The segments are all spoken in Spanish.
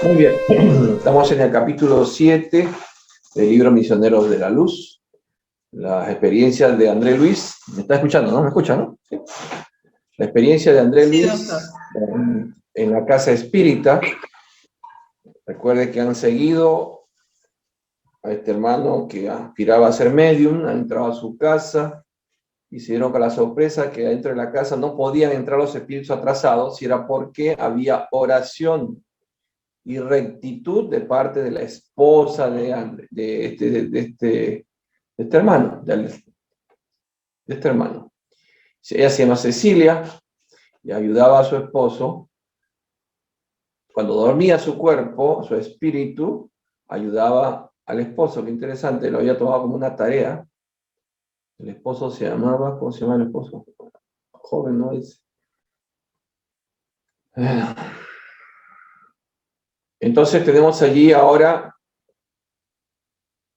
Muy bien, estamos en el capítulo 7 del libro Misioneros de la Luz, las experiencias de André Luis. ¿Me está escuchando, no? ¿Me escucha, no? Sí. La experiencia de André Luis en la casa espírita. Recuerde que han seguido a este hermano que aspiraba a ser medium, han entrado a su casa y se dieron con la sorpresa que dentro de la casa no podían entrar los espíritus atrasados, y era porque había oración y rectitud de parte de la esposa de este hermano, de este hermano. Ella se llama Cecilia y ayudaba a su esposo. Cuando dormía su cuerpo, su espíritu ayudaba al esposo. Qué interesante, lo había tomado como una tarea. El esposo se llamaba, ¿cómo se llama el esposo? Joven, ¿no? Entonces tenemos allí ahora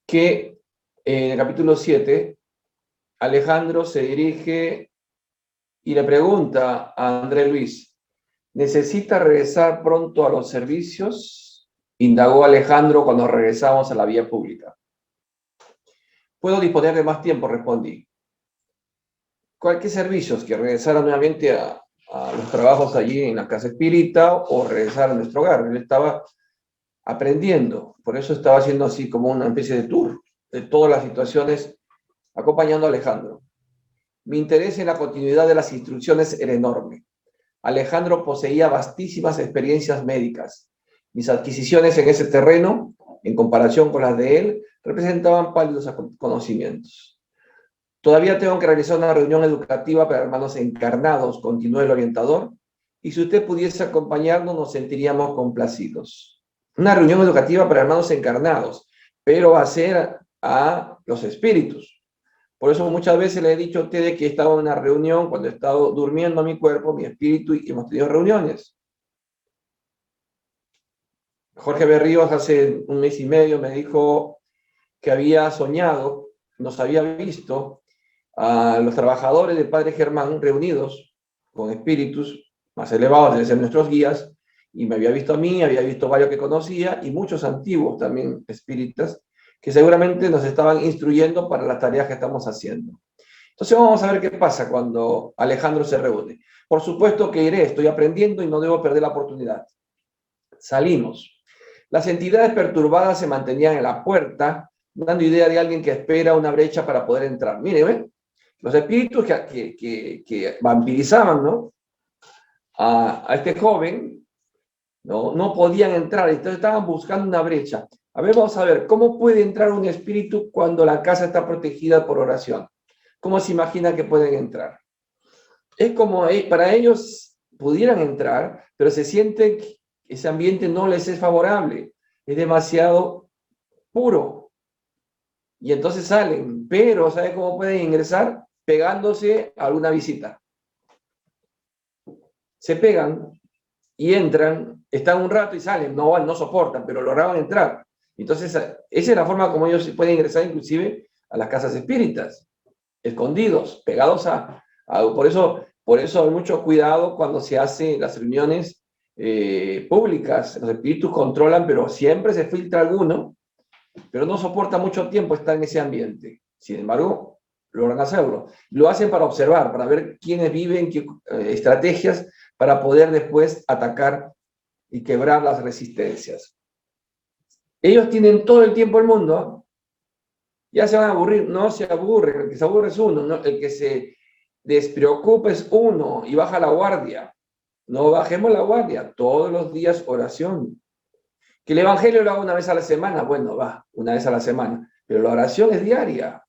que en el capítulo 7, Alejandro se dirige y le pregunta a André Luis: ¿necesita regresar pronto a los servicios?, indagó Alejandro cuando regresamos a la vía pública. Puedo disponer de más tiempo, respondí. ¿Cualquier servicios? ¿Que regresara nuevamente a los trabajos allí en la casa espírita o regresar a nuestro hogar? Él estaba aprendiendo, por eso estaba haciendo así como una especie de tour de todas las situaciones, acompañando a Alejandro. Mi interés en la continuidad de las instrucciones era enorme. Alejandro poseía vastísimas experiencias médicas. Mis adquisiciones en ese terreno, en comparación con las de él, representaban pálidos conocimientos. Todavía tengo que realizar una reunión educativa para hermanos encarnados, continuó el orientador, y si usted pudiese acompañarnos, nos sentiríamos complacidos. Una reunión educativa para hermanos encarnados, pero va a ser a los espíritus. Por eso muchas veces le he dicho a ustedes que he estado en una reunión cuando he estado durmiendo mi cuerpo, mi espíritu, y hemos tenido reuniones. Jorge Berríos hace un mes y medio me dijo que había soñado, nos había visto a los trabajadores de Padre Germán reunidos con espíritus más elevados, deben ser nuestros guías, y me había visto a mí, había visto varios que conocía y muchos antiguos también espíritas que seguramente nos estaban instruyendo para las tareas que estamos haciendo. Entonces vamos a ver qué pasa cuando Alejandro se reúne. Por supuesto que iré, estoy aprendiendo y no debo perder la oportunidad. Salimos. Las entidades perturbadas se mantenían en la puerta, dando idea de alguien que espera una brecha para poder entrar. Mire, ¿ven? Los espíritus que vampirizaban, ¿no?, a este joven, no podían entrar, entonces estaban buscando una brecha. A ver, vamos a ver, ¿cómo puede entrar un espíritu cuando la casa está protegida por oración? ¿Cómo se imagina que pueden entrar? Es como para ellos pudieran entrar, pero se sienten que ese ambiente no les es favorable, es demasiado puro. Y entonces salen, pero ¿sabe cómo pueden ingresar? Pegándose a alguna visita. Se pegan y entran, están un rato y salen, no soportan, pero lograban entrar. Entonces, esa es la forma como ellos pueden ingresar inclusive a las casas espíritas, escondidos, pegados por eso hay mucho cuidado cuando se hacen las reuniones públicas. Los espíritus controlan, pero siempre se filtra alguno, pero no soporta mucho tiempo estar en ese ambiente. Sin embargo, logran hacerlo. Lo hacen para observar, para ver quiénes viven, qué estrategias, para poder después atacar y quebrar las resistencias. Ellos tienen todo el tiempo del mundo. Ya se van a aburrir, no se aburren, el que se aburre es uno, ¿no? El que se despreocupa es uno y baja la guardia. No bajemos la guardia, todos los días oración. Que el evangelio lo haga una vez a la semana, bueno, va, una vez a la semana, pero la oración es diaria,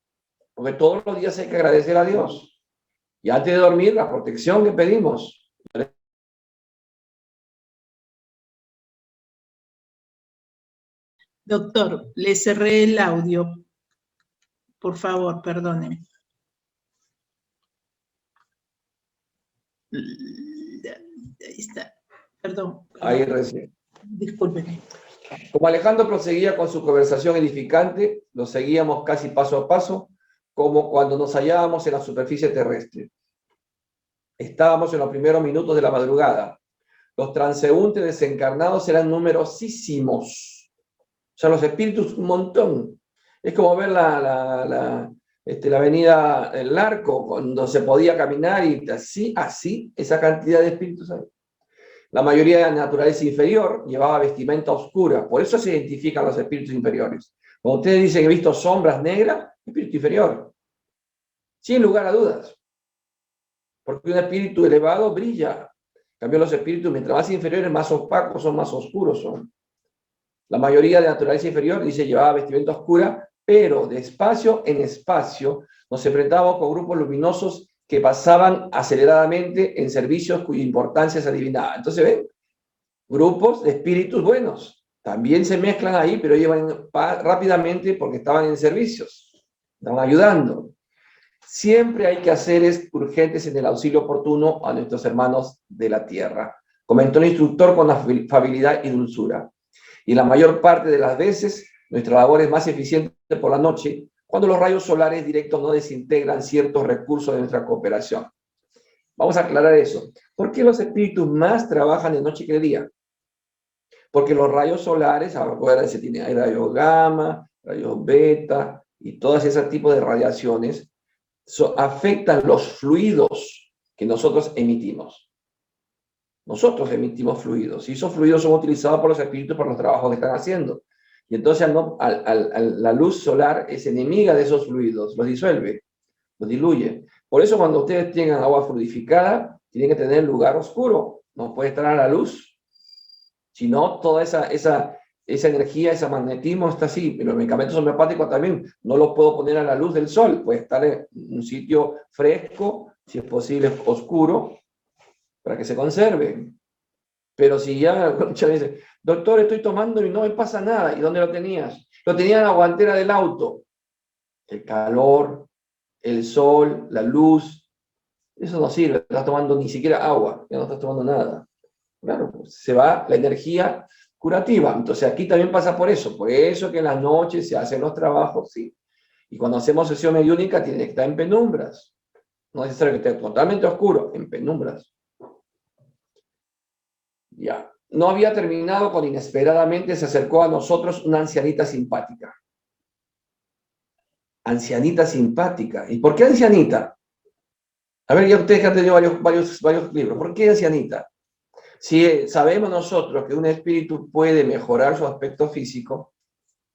porque todos los días hay que agradecer a Dios. Y antes de dormir, la protección que pedimos. Doctor, le cerré el audio. Por favor, perdóneme. Ahí está. Perdón. Ahí recién. Discúlpeme. Como Alejandro proseguía con su conversación edificante, lo seguíamos casi paso a paso, como cuando nos hallábamos en la superficie terrestre. Estábamos en los primeros minutos de la madrugada. Los transeúntes desencarnados eran numerosísimos. O sea, los espíritus, un montón. Es como ver la avenida El Arco, cuando se podía caminar y así, esa cantidad de espíritus hay. La mayoría de la naturaleza inferior llevaba vestimenta oscura, por eso se identifican los espíritus inferiores. Cuando ustedes dicen que he visto sombras negras, espíritu inferior. Sin lugar a dudas. Porque un espíritu elevado brilla. En cambio, los espíritus, mientras más inferiores, más opacos son, más oscuros son. La mayoría de la naturaleza inferior, dice, llevaba vestimenta oscura, pero de espacio en espacio nos enfrentábamos con grupos luminosos que pasaban aceleradamente en servicios cuya importancia se adivinaba. Entonces, ven, grupos de espíritus buenos también se mezclan ahí, pero llevan rápidamente porque estaban en servicios, estaban ayudando. Siempre hay que hacer urgentes en el auxilio oportuno a nuestros hermanos de la tierra, comentó el instructor con afabilidad y dulzura. Y la mayor parte de las veces, nuestra labor es más eficiente por la noche, cuando los rayos solares directos no desintegran ciertos recursos de nuestra cooperación. Vamos a aclarar eso. ¿Por qué los espíritus más trabajan de noche que de día? Porque los rayos solares, acuérdense, tienen rayos gamma, rayos beta, y todos esos tipos de radiaciones afectan los fluidos que nosotros emitimos. Nosotros emitimos fluidos, y esos fluidos son utilizados por los espíritus para los trabajos que están haciendo. Y entonces la luz solar es enemiga de esos fluidos, los disuelve, los diluye. Por eso cuando ustedes tengan agua fluidificada, tienen que tener lugar oscuro, no puede estar a la luz. Si no, toda esa energía, ese magnetismo está así. Pero los medicamentos homeopáticos también no los puedo poner a la luz del sol, puede estar en un sitio fresco, si es posible oscuro, para que se conserve. Pero si ya dice, doctor, estoy tomando y no me pasa nada, ¿y dónde lo tenías? Lo tenía en la guantera del auto. El calor, el sol, la luz, eso no sirve, no estás tomando ni siquiera agua, ya no estás tomando nada. Claro, se va la energía curativa. Entonces aquí también pasa por eso que en las noches se hacen los trabajos, sí. Y cuando hacemos sesión mediúnica tiene que estar en penumbras. No es necesario que esté totalmente oscuro, en penumbras. Ya. No había terminado cuando inesperadamente se acercó a nosotros una ancianita simpática. Ancianita simpática. ¿Y por qué ancianita? A ver, ya ustedes han tenido varios libros. ¿Por qué ancianita? Si sabemos nosotros que un espíritu puede mejorar su aspecto físico,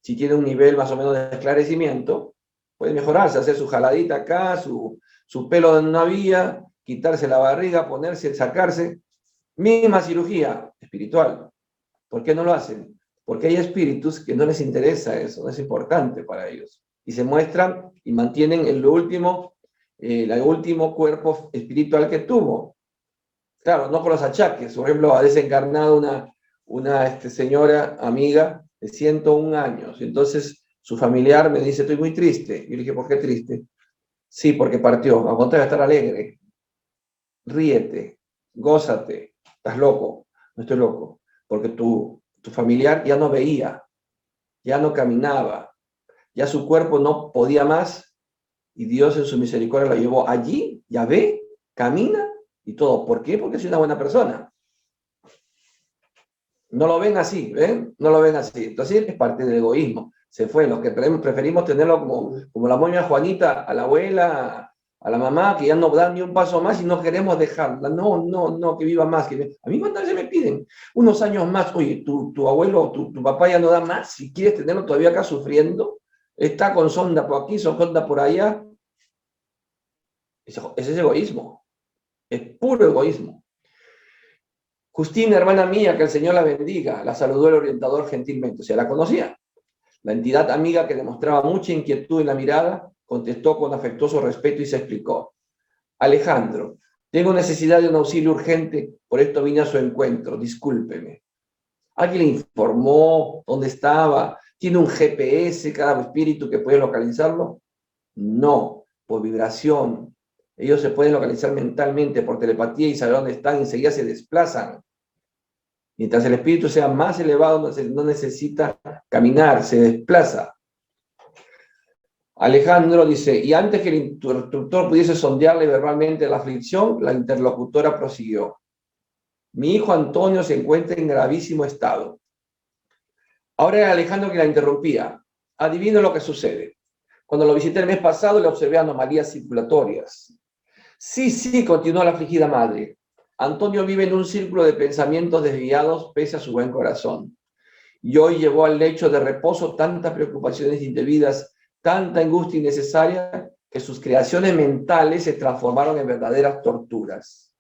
si tiene un nivel más o menos de esclarecimiento, puede mejorarse, hacer su jaladita acá, su pelo en una vía, quitarse la barriga, ponerse, sacarse. Misma cirugía espiritual. ¿Por qué no lo hacen? Porque hay espíritus que no les interesa eso, no es importante para ellos. Y se muestran y mantienen el último cuerpo espiritual que tuvo. Claro, no con los achaques. Por ejemplo, ha desencarnado una señora amiga de 101 años. Entonces, su familiar me dice, estoy muy triste. Yo le dije, ¿por qué triste? Sí, porque partió. A contrario de estar alegre. Ríete, gózate. Estás loco. No estoy loco. Porque tu familiar ya no veía, ya no caminaba, ya su cuerpo no podía más. Y Dios en su misericordia la llevó allí, ya ve, camina y todo. ¿Por qué? Porque es una buena persona. No lo ven así, ¿ven? No lo ven así. Entonces es parte del egoísmo. Se fue. Los que preferimos tenerlo como la moña Juanita, a la abuela, a la mamá, que ya no dan ni un paso más y no queremos dejarla. No, que viva más. A mí cuántas veces me piden unos años más. Oye, tu abuelo, tu papá ya no da más. Si quieres tenerlo todavía acá sufriendo, está con sonda por aquí, sonda por allá. Ese es egoísmo. Es puro egoísmo. Justina, hermana mía, que el Señor la bendiga, la saludó el orientador gentilmente, o sea, la conocía. La entidad amiga, que demostraba mucha inquietud en la mirada, contestó con afectuoso respeto y se explicó. Alejandro, tengo necesidad de un auxilio urgente, por esto vine a su encuentro, discúlpeme. ¿Alguien le informó dónde estaba? ¿Tiene un GPS cada espíritu que puede localizarlo? No, por vibración. Ellos se pueden localizar mentalmente por telepatía y saber dónde están y enseguida se desplazan. Mientras el espíritu sea más elevado, no necesita caminar, se desplaza. Alejandro dice, y antes que el instructor pudiese sondearle verbalmente la aflicción, la interlocutora prosiguió. Mi hijo Antonio se encuentra en gravísimo estado. Ahora era Alejandro quien la interrumpía. Adivino lo que sucede. Cuando lo visité el mes pasado, le observé anomalías circulatorias. Sí, continuó la afligida madre. Antonio vive en un círculo de pensamientos desviados pese a su buen corazón. Y hoy llevó al lecho de reposo tantas preocupaciones indebidas, tanta angustia innecesaria, que sus creaciones mentales se transformaron en verdaderas torturas.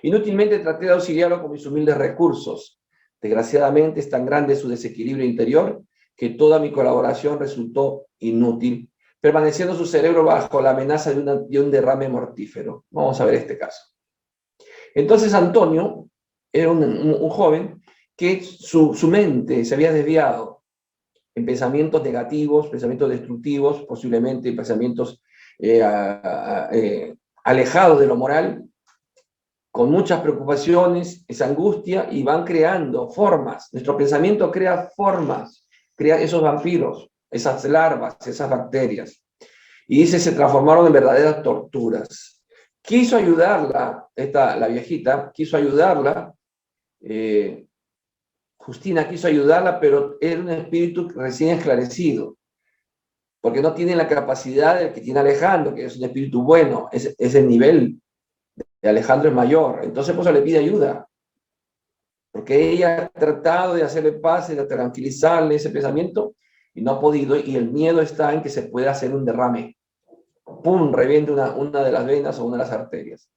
Inútilmente traté de auxiliarlo con mis humildes recursos. Desgraciadamente es tan grande su desequilibrio interior que toda mi colaboración resultó inútil, permaneciendo su cerebro bajo la amenaza de un derrame mortífero. Vamos a ver este caso. Entonces Antonio era un joven que su mente se había desviado en pensamientos negativos, pensamientos destructivos, posiblemente pensamientos alejados de lo moral, con muchas preocupaciones, esa angustia, y van creando formas. Nuestro pensamiento crea formas, crea esos vampiros, esas larvas, esas bacterias. Y dice, se transformaron en verdaderas torturas. Quiso ayudarla, la viejita, quiso ayudarla, Justina quiso ayudarla, pero era un espíritu recién esclarecido, porque no tiene la capacidad del que tiene Alejandro, que es un espíritu bueno, es el nivel de Alejandro es mayor, entonces pues le pide ayuda, porque ella ha tratado de hacerle paz, de tranquilizarle ese pensamiento, y no ha podido, y el miedo está en que se pueda hacer un derrame. ¡Pum! Reviente una de las venas o una de las arterias.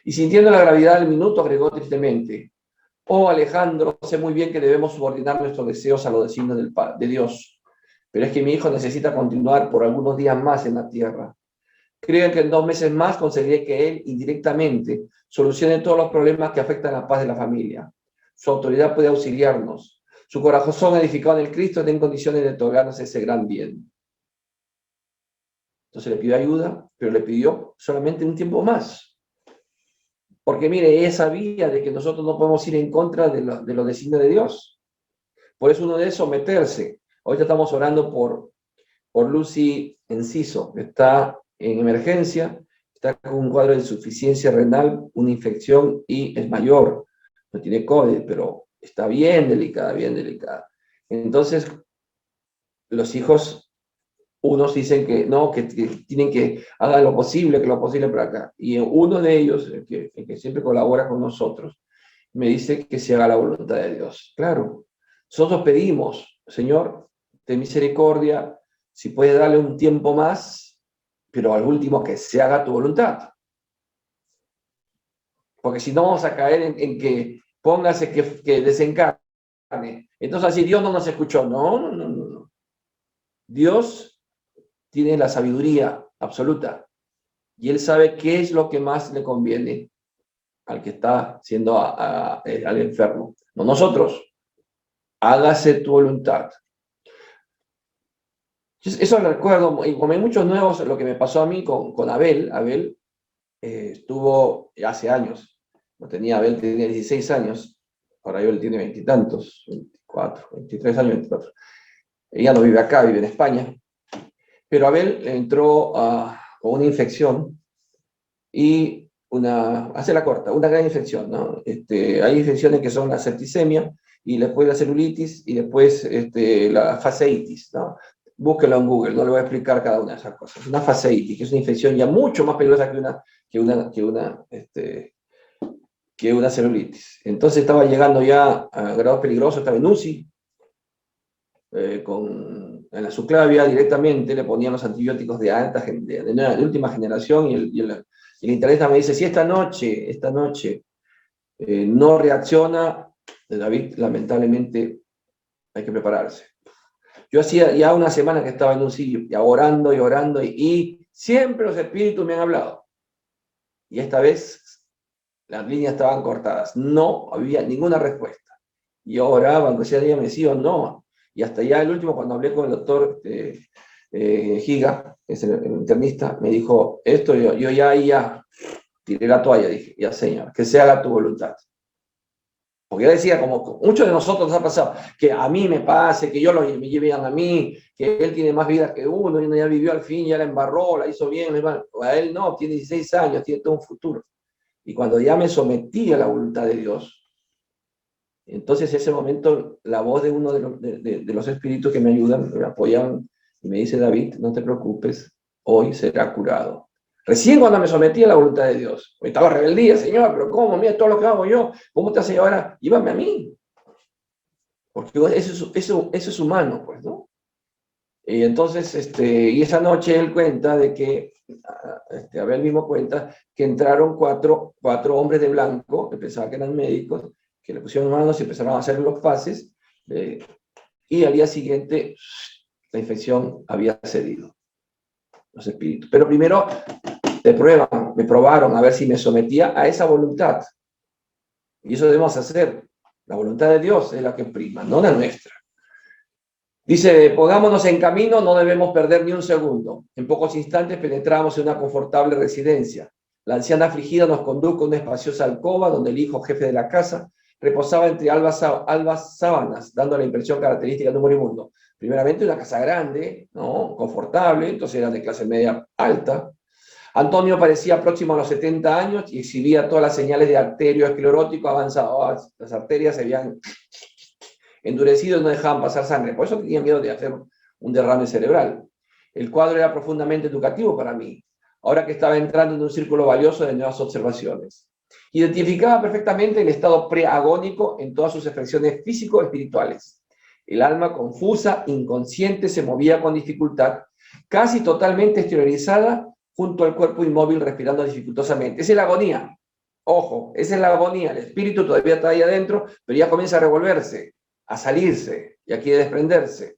Y sintiendo la gravedad del minuto, agregó tristemente, oh Alejandro, sé muy bien que debemos subordinar nuestros deseos a los designios de Dios, pero es que mi hijo necesita continuar por algunos días más en la tierra. Creo que en 2 meses más conseguiré que él, indirectamente, solucione todos los problemas que afectan la paz de la familia. Su autoridad puede auxiliarnos. Su corazón edificado en el Cristo está en condiciones de otorgarnos ese gran bien. Entonces le pidió ayuda, pero le pidió solamente un tiempo más. Porque mire, ella sabía de que nosotros no podemos ir en contra de los designios de Dios. Por eso uno debe someterse. Ahorita estamos orando por Lucy Enciso, que está en emergencia, está con un cuadro de insuficiencia renal, una infección y es mayor. No tiene COVID, pero está bien delicada, bien delicada. Entonces, los hijos, unos dicen que no, que tienen que hacer lo posible por acá. Y uno de ellos, el que siempre colabora con nosotros, me dice que se haga la voluntad de Dios. Claro, nosotros pedimos, Señor, ten misericordia, si puedes darle un tiempo más, pero al último que se haga tu voluntad. Porque si no vamos a caer en que póngase que desencarne. Entonces así Dios no nos escuchó. No. Dios tiene la sabiduría absoluta y Él sabe qué es lo que más le conviene al que está siendo al enfermo. No nosotros. Hágase tu voluntad. Eso lo recuerdo, y como hay muchos nuevos, lo que me pasó a mí con Abel. Abel estuvo hace años, Abel tenía 16 años, ahora Abel tiene 20 y tantos, 24, 23 años, 24. Ella no vive acá, vive en España. Pero Abel entró con una infección y hace la corta, una gran infección, ¿no? Hay infecciones que son la septicemia y después la celulitis y después la fasciitis, ¿no? Búsquelo en Google, no le voy a explicar cada una de esas cosas. Una fasciitis, que es una infección ya mucho más peligrosa que una celulitis. Entonces estaba llegando ya a grados peligrosos, estaba en UCI, en la subclavia directamente, le ponían los antibióticos de última generación, y el internista me dice, si esta noche no reacciona, David, lamentablemente hay que prepararse. Yo hacía ya una semana que estaba en un sitio, ya orando y orando, y siempre los espíritus me han hablado. Y esta vez las líneas estaban cortadas, no había ninguna respuesta. Yo oraba, aunque sea dígame sí o no. Y hasta ya el último, cuando hablé con el doctor Giga, que es el internista, me dijo, esto yo ya tiré la toalla, dije, ya Señor, que se haga tu voluntad. Porque yo decía, como muchos de nosotros nos ha pasado, que a mí me pase, que me lleven a mí, que él tiene más vida que uno, y uno ya vivió al fin, ya la embarró, la hizo bien, a él no, tiene 16 años, tiene todo un futuro. Y cuando ya me sometí a la voluntad de Dios, Entonces, en ese momento, la voz de uno de los espíritus que me ayudan, me apoyan, y me dice: David, no te preocupes, hoy será curado. Recién cuando me sometí a la voluntad de Dios. Estaba rebeldía, Señor, pero ¿cómo? Mira todo lo que hago yo. ¿Cómo te hace ahora? Llévame a mí. Porque eso es humano, pues, ¿no? Y entonces, y esa noche él cuenta de que, Abel mismo cuenta, que entraron cuatro hombres de blanco, que pensaban que eran médicos, que le pusieron manos y empezaron a hacer los pases, y al día siguiente la infección había cedido, los espíritus. Pero primero me probaron a ver si me sometía a esa voluntad. Y eso debemos hacer. La voluntad de Dios es la que prima, no la nuestra. Dice: pongámonos en camino, no debemos perder ni un segundo. En pocos instantes penetramos en una confortable residencia. La anciana afligida nos condujo a una espaciosa alcoba donde el hijo jefe de la casa reposaba entre albas sábanas, dando la impresión característica de un moribundo. Primeramente, una casa grande, ¿no? Confortable, entonces era de clase media alta. Antonio parecía próximo a los 70 años y exhibía todas las señales de arteriosclerótico avanzado. Las arterias se habían endurecido y no dejaban pasar sangre. Por eso tenía miedo de hacer un derrame cerebral. El cuadro era profundamente educativo para mí, ahora que estaba entrando en un círculo valioso de nuevas observaciones. Identificaba perfectamente el estado preagónico en todas sus expresiones físico-espirituales. El alma confusa, inconsciente, se movía con dificultad, casi totalmente exteriorizada, junto al cuerpo inmóvil, respirando dificultosamente. Esa es la agonía. Ojo, esa es la agonía. El espíritu todavía está ahí adentro, pero ya comienza a revolverse, a salirse, ya quiere desprenderse.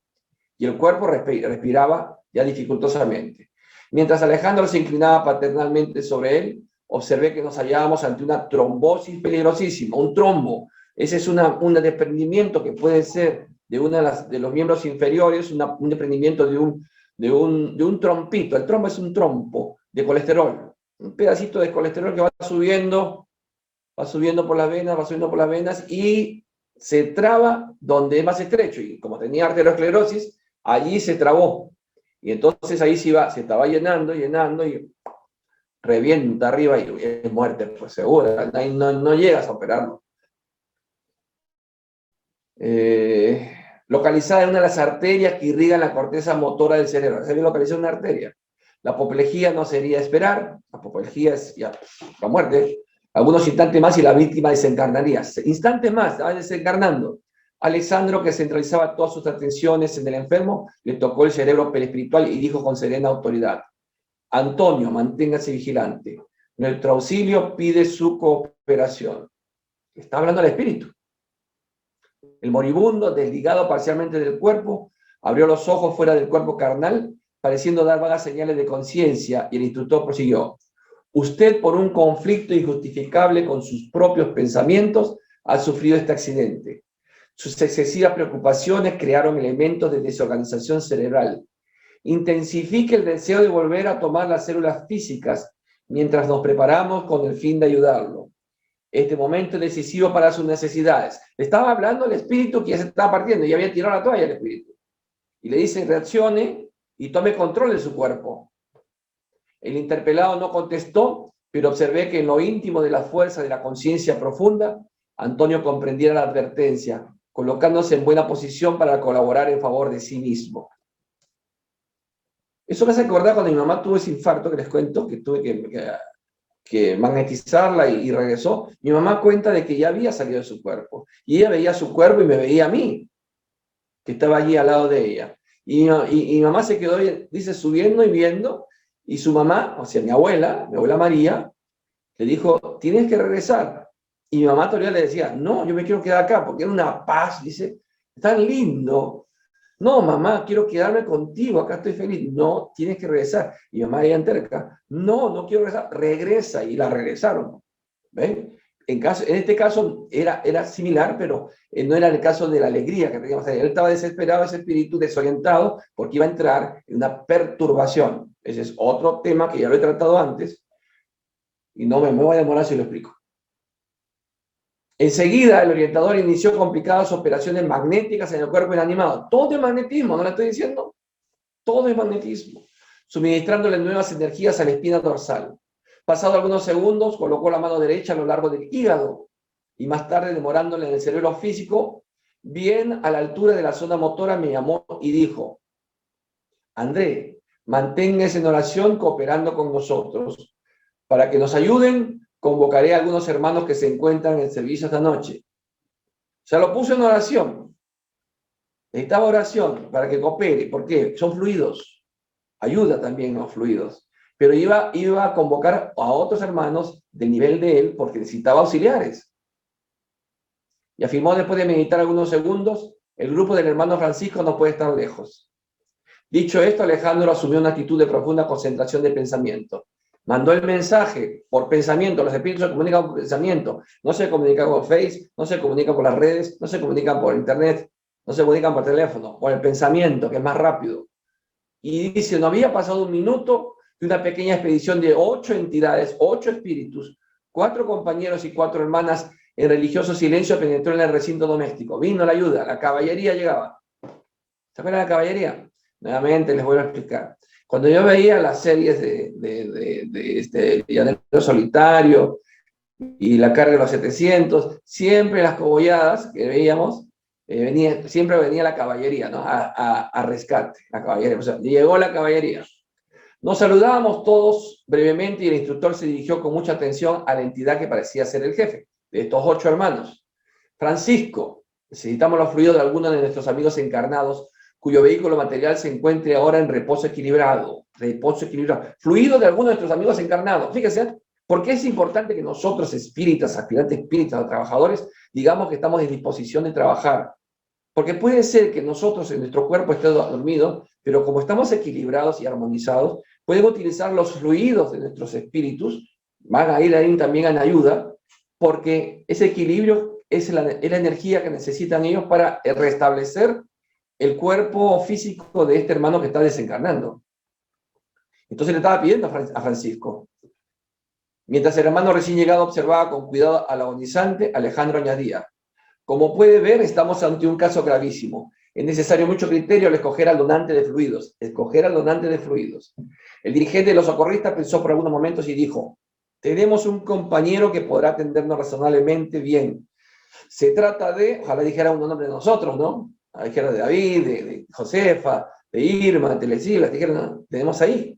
Y el cuerpo respiraba ya dificultosamente. Mientras Alejandro se inclinaba paternalmente sobre él, observé que nos hallábamos ante una trombosis peligrosísima, un trombo. Ese es un desprendimiento que puede ser de uno de los miembros inferiores, un desprendimiento de un trompito. El trombo es un trompo de colesterol, un pedacito de colesterol que va subiendo por las venas, va subiendo por las venas y se traba donde es más estrecho. Y como tenía arteriosclerosis, allí se trabó. Y entonces ahí se estaba llenando y revienta arriba y es muerte, pues segura. No llegas a operarlo. Localizada en una de las arterias que irrigan la corteza motora del cerebro. Se había localizado una arteria. La apoplejía no sería esperar. La apoplejía es ya la muerte. Algunos instantes más y la víctima desencarnaría. Instantes más, estaba desencarnando. Alexandro, que centralizaba todas sus atenciones en el enfermo, le tocó el cerebro perispiritual y dijo con serena autoridad: Antonio, manténgase vigilante. Nuestro auxilio pide su cooperación. Está hablando al espíritu. El moribundo, desligado parcialmente del cuerpo, abrió los ojos fuera del cuerpo carnal, pareciendo dar vagas señales de conciencia, y el instructor prosiguió: usted, por un conflicto injustificable con sus propios pensamientos, ha sufrido este accidente. Sus excesivas preocupaciones crearon elementos de desorganización cerebral. Intensifique el deseo de volver a tomar las células físicas mientras nos preparamos con el fin de ayudarlo. Este momento es decisivo para sus necesidades. Le estaba hablando el espíritu que ya se estaba partiendo y había tirado la toalla el espíritu. Y le dice: reaccione y tome control de su cuerpo. El interpelado no contestó, pero observé que en lo íntimo de la fuerza de la conciencia profunda, Antonio comprendiera la advertencia, colocándose en buena posición para colaborar en favor de sí mismo. Eso me hace acordar cuando mi mamá tuvo ese infarto que les cuento, que tuve que magnetizarla y regresó. Mi mamá cuenta de que ya había salido de su cuerpo. Y ella veía su cuerpo y me veía a mí, que estaba allí al lado de ella. Y mi mamá se quedó, dice, subiendo y viendo. Y su mamá, o sea, mi abuela María, le dijo: tienes que regresar. Y mi mamá todavía le decía: no, yo me quiero quedar acá, porque era una paz, dice, tan lindo. No, mamá, quiero quedarme contigo, acá estoy feliz. No, tienes que regresar. Y mi mamá ella terca: no quiero regresar. Regresa, y la regresaron. ¿Ven? En este caso era similar, pero no era el caso de la alegría que teníamos ahí. Él estaba desesperado, ese espíritu desorientado, porque iba a entrar en una perturbación. Ese es otro tema que ya lo he tratado antes, y no me voy a demorar si lo explico. Enseguida, el orientador inició complicadas operaciones magnéticas en el cuerpo inanimado. Todo es magnetismo, ¿no le estoy diciendo? Todo es magnetismo. Suministrándole nuevas energías a la espina dorsal. Pasado algunos segundos, colocó la mano derecha a lo largo del hígado. y más tarde demorándole en el cerebro físico, bien a la altura de la zona motora me llamó y dijo: André, manténgase en oración cooperando con nosotros. Para que nos ayuden, convocaré a algunos hermanos que se encuentran en el servicio esta noche. O sea, lo puso en oración. Necesitaba oración para que coopere. ¿Por qué? Son fluidos. Ayuda también los fluidos. Pero iba a convocar a otros hermanos del nivel de él porque necesitaba auxiliares. Y afirmó después de meditar algunos segundos: el grupo del hermano Francisco no puede estar lejos. Dicho esto, Alejandro asumió una actitud de profunda concentración de pensamiento. Mandó el mensaje por pensamiento. Los espíritus se comunican por pensamiento. No se comunican por Face, no se comunican por las redes, no se comunican por Internet, no se comunican por teléfono, por el pensamiento, que es más rápido. Y dice, no había pasado un minuto de una pequeña expedición de 8 entidades, 8 espíritus, 4 compañeros y 4 hermanas en religioso silencio penetró en el recinto doméstico. Vino la ayuda, la caballería llegaba. ¿Se acuerdan de la caballería? Nuevamente les vuelvo a explicar. Cuando yo veía las series de Llanero Solitario y La Carga de los 700, siempre las cogolladas que veíamos, siempre venía la caballería, ¿no? A rescate, la caballería. O sea, llegó la caballería. Nos saludábamos todos brevemente y el instructor se dirigió con mucha atención a la entidad que parecía ser el jefe de estos 8 hermanos. Francisco, necesitamos los fluidos de algunos de nuestros amigos encarnados cuyo vehículo material se encuentre ahora en reposo equilibrado. Reposo equilibrado. Fluido de algunos de nuestros amigos encarnados. Fíjense, ¿por qué es importante que nosotros, espíritas, aspirantes espíritas o trabajadores, digamos que estamos en disposición de trabajar? Porque puede ser que nosotros en nuestro cuerpo esté dormido, pero como estamos equilibrados y armonizados, pueden utilizar los fluidos de nuestros espíritus, van a ir ahí también en ayuda, porque ese equilibrio es la energía que necesitan ellos para restablecer el cuerpo físico de este hermano que está desencarnando. Entonces le estaba pidiendo a Francisco. Mientras el hermano recién llegado observaba con cuidado al agonizante, Alejandro añadía: como puede ver, estamos ante un caso gravísimo. Es necesario mucho criterio al escoger al donante de fluidos. Escoger al donante de fluidos. El dirigente de los socorristas pensó por algunos momentos y dijo: tenemos un compañero que podrá atendernos razonablemente bien. Se trata de, ojalá dijera un nombre de nosotros, ¿no? Dijera de David, de Josefa, de Irma, de Telecila, dijeron, tenemos ahí.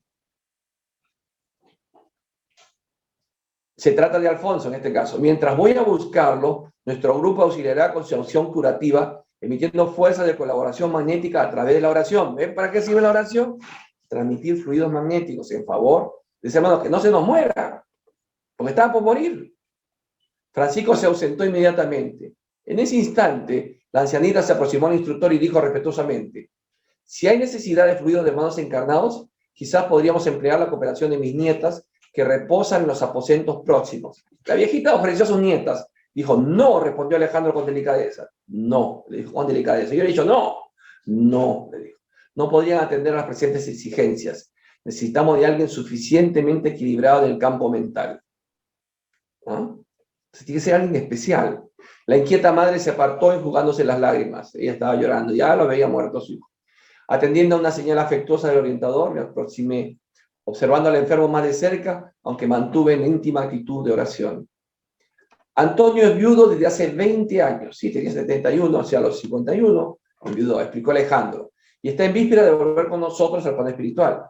Se trata de Alfonso en este caso. Mientras voy a buscarlo, nuestro grupo auxiliará con su acción curativa, emitiendo fuerzas de colaboración magnética a través de la oración. ¿Ven para qué sirve la oración? Transmitir fluidos magnéticos en favor de ese hermano, que no se nos muera, porque estaba por morir. Francisco se ausentó inmediatamente. En ese instante, la ancianita se aproximó al instructor y dijo respetuosamente: si hay necesidad de fluidos de hermanos encarnados, quizás podríamos emplear la cooperación de mis nietas que reposan en los aposentos próximos. La viejita ofreció a sus nietas. Dijo, no, respondió Alejandro con delicadeza. No, le dijo con delicadeza. Yo le he dicho, no, le dijo. No podrían atender a las presentes exigencias. Necesitamos de alguien suficientemente equilibrado en el campo mental. ¿Ah? Entonces, tiene que ser alguien especial. La inquieta madre se apartó enjugándose las lágrimas. Ella estaba llorando, ya lo veía muerto su hijo. Atendiendo a una señal afectuosa del orientador, me aproximé, observando al enfermo más de cerca, aunque mantuve en íntima actitud de oración. Antonio es viudo desde hace 20 años, sí, tenía 71, hacia los 51, viudo, explicó Alejandro, y está en víspera de volver con nosotros al plano espiritual.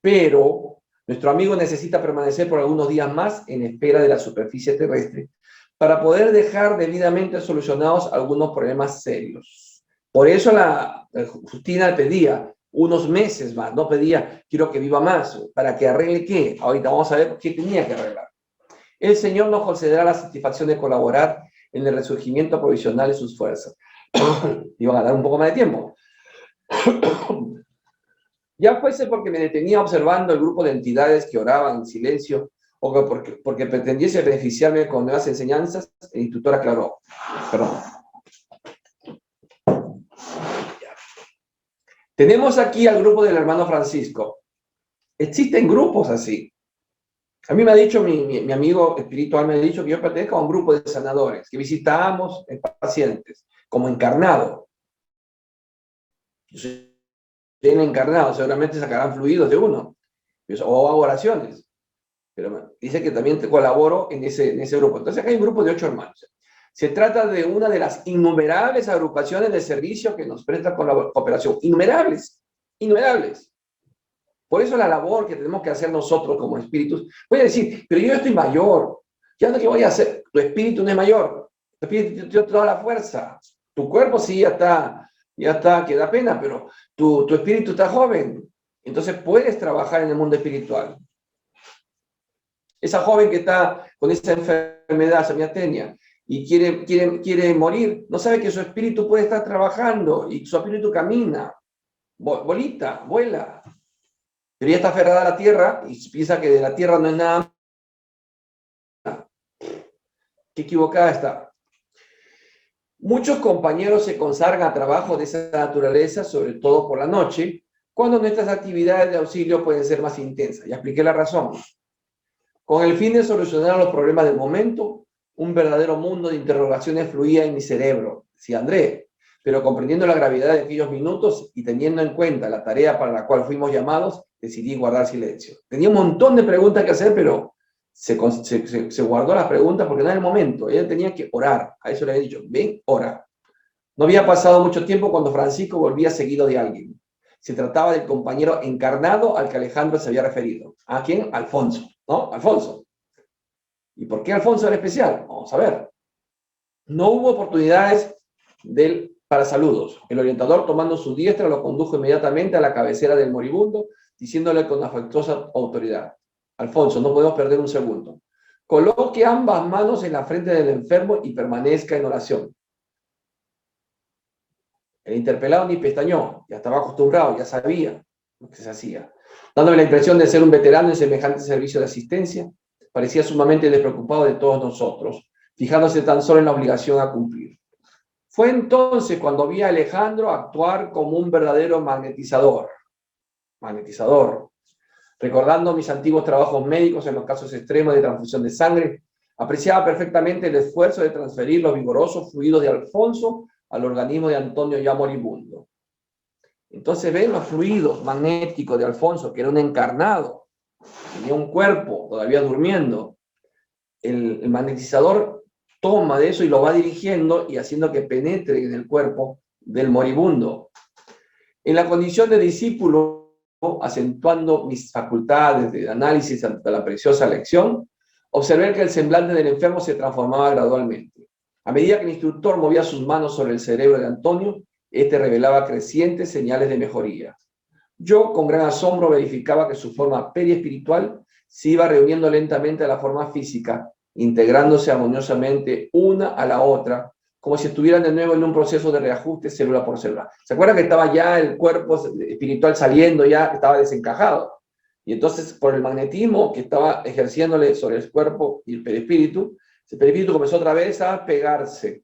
Pero nuestro amigo necesita permanecer por algunos días más en espera de la superficie terrestre para poder dejar debidamente solucionados algunos problemas serios. Por eso la Justina pedía unos meses más, no pedía quiero que viva más, para que arregle qué. Ahorita vamos a ver qué tenía que arreglar. El Señor nos concederá la satisfacción de colaborar en el resurgimiento provisional de sus fuerzas. Iban a dar un poco más de tiempo. Ya fuese porque me detenía observando el grupo de entidades que oraban en silencio o porque pretendiese beneficiarme con nuevas enseñanzas, el instructor aclaró. Perdón. Tenemos aquí al grupo del hermano Francisco. Existen grupos así. A mí me ha dicho mi amigo espiritual, me ha dicho que yo pertenezco a un grupo de sanadores, que visitamos pacientes, como encarnado. Yo soy encarnado, seguramente sacarán fluidos de uno, o hago oraciones. Pero dice que también te colaboro en ese grupo. Entonces acá hay un grupo de 8 hermanos. Se trata de una de las innumerables agrupaciones de servicio que nos presta con la cooperación. Innumerables, innumerables. Por eso la labor que tenemos que hacer nosotros como espíritus, puede decir, pero yo estoy mayor, ya no que voy a hacer, tu espíritu no es mayor, tu espíritu tiene toda la fuerza, tu cuerpo sí ya está, que da pena, pero tu espíritu está joven, entonces puedes trabajar en el mundo espiritual. Esa joven que está con esa enfermedad, esa miastenia, y quiere morir, no sabe que su espíritu puede estar trabajando y su espíritu camina, bolita, vuela. Pero ella está aferrada a la tierra y piensa que de la tierra no es nada. Qué equivocada está. Muchos compañeros se consagran a trabajos de esa naturaleza, sobre todo por la noche, cuando nuestras actividades de auxilio pueden ser más intensas. Ya expliqué la razón. Con el fin de solucionar los problemas del momento, un verdadero mundo de interrogaciones fluía en mi cerebro, decía André, pero comprendiendo la gravedad de aquellos minutos y teniendo en cuenta la tarea para la cual fuimos llamados, decidí guardar silencio. Tenía un montón de preguntas que hacer, pero se guardó las preguntas porque no era el momento. Ella tenía que orar. A eso le había dicho, ven, ora. No había pasado mucho tiempo cuando Francisco volvía seguido de alguien. Se trataba del compañero encarnado al que Alejandro se había referido. ¿A quién? Alfonso, ¿no? Alfonso. ¿Y por qué Alfonso era especial? Vamos a ver. No hubo oportunidades para saludos. El orientador, tomando su diestra, lo condujo inmediatamente a la cabecera del moribundo, diciéndole con afectuosa autoridad: Alfonso, no podemos perder un segundo. Coloque ambas manos en la frente del enfermo y permanezca en oración. El interpelado ni pestañó, ya estaba acostumbrado, ya sabía lo que se hacía. Dándome la impresión de ser un veterano en semejante servicio de asistencia, parecía sumamente despreocupado de todos nosotros, fijándose tan solo en la obligación a cumplir. Fue entonces cuando vi a Alejandro actuar como un verdadero magnetizador. Recordando mis antiguos trabajos médicos en los casos extremos de transfusión de sangre, apreciaba perfectamente el esfuerzo de transferir los vigorosos fluidos de Alfonso al organismo de Antonio ya moribundo. Entonces ven los fluidos magnéticos de Alfonso, que era un encarnado, tenía un cuerpo todavía durmiendo. El magnetizador toma de eso y lo va dirigiendo y haciendo que penetre en el cuerpo del moribundo. En la condición de discípulo, acentuando mis facultades de análisis ante la preciosa lección, observé que el semblante del enfermo se transformaba gradualmente. A medida que el instructor movía sus manos sobre el cerebro de Antonio, este revelaba crecientes señales de mejoría. Yo, con gran asombro, verificaba que su forma periespiritual se iba reuniendo lentamente a la forma física, integrándose armoniosamente una a la otra, como si estuvieran de nuevo en un proceso de reajuste célula por célula. ¿Se acuerdan que estaba ya el cuerpo espiritual saliendo, ya estaba desencajado? Y entonces, por el magnetismo que estaba ejerciéndole sobre el cuerpo y el perispíritu comenzó otra vez a pegarse.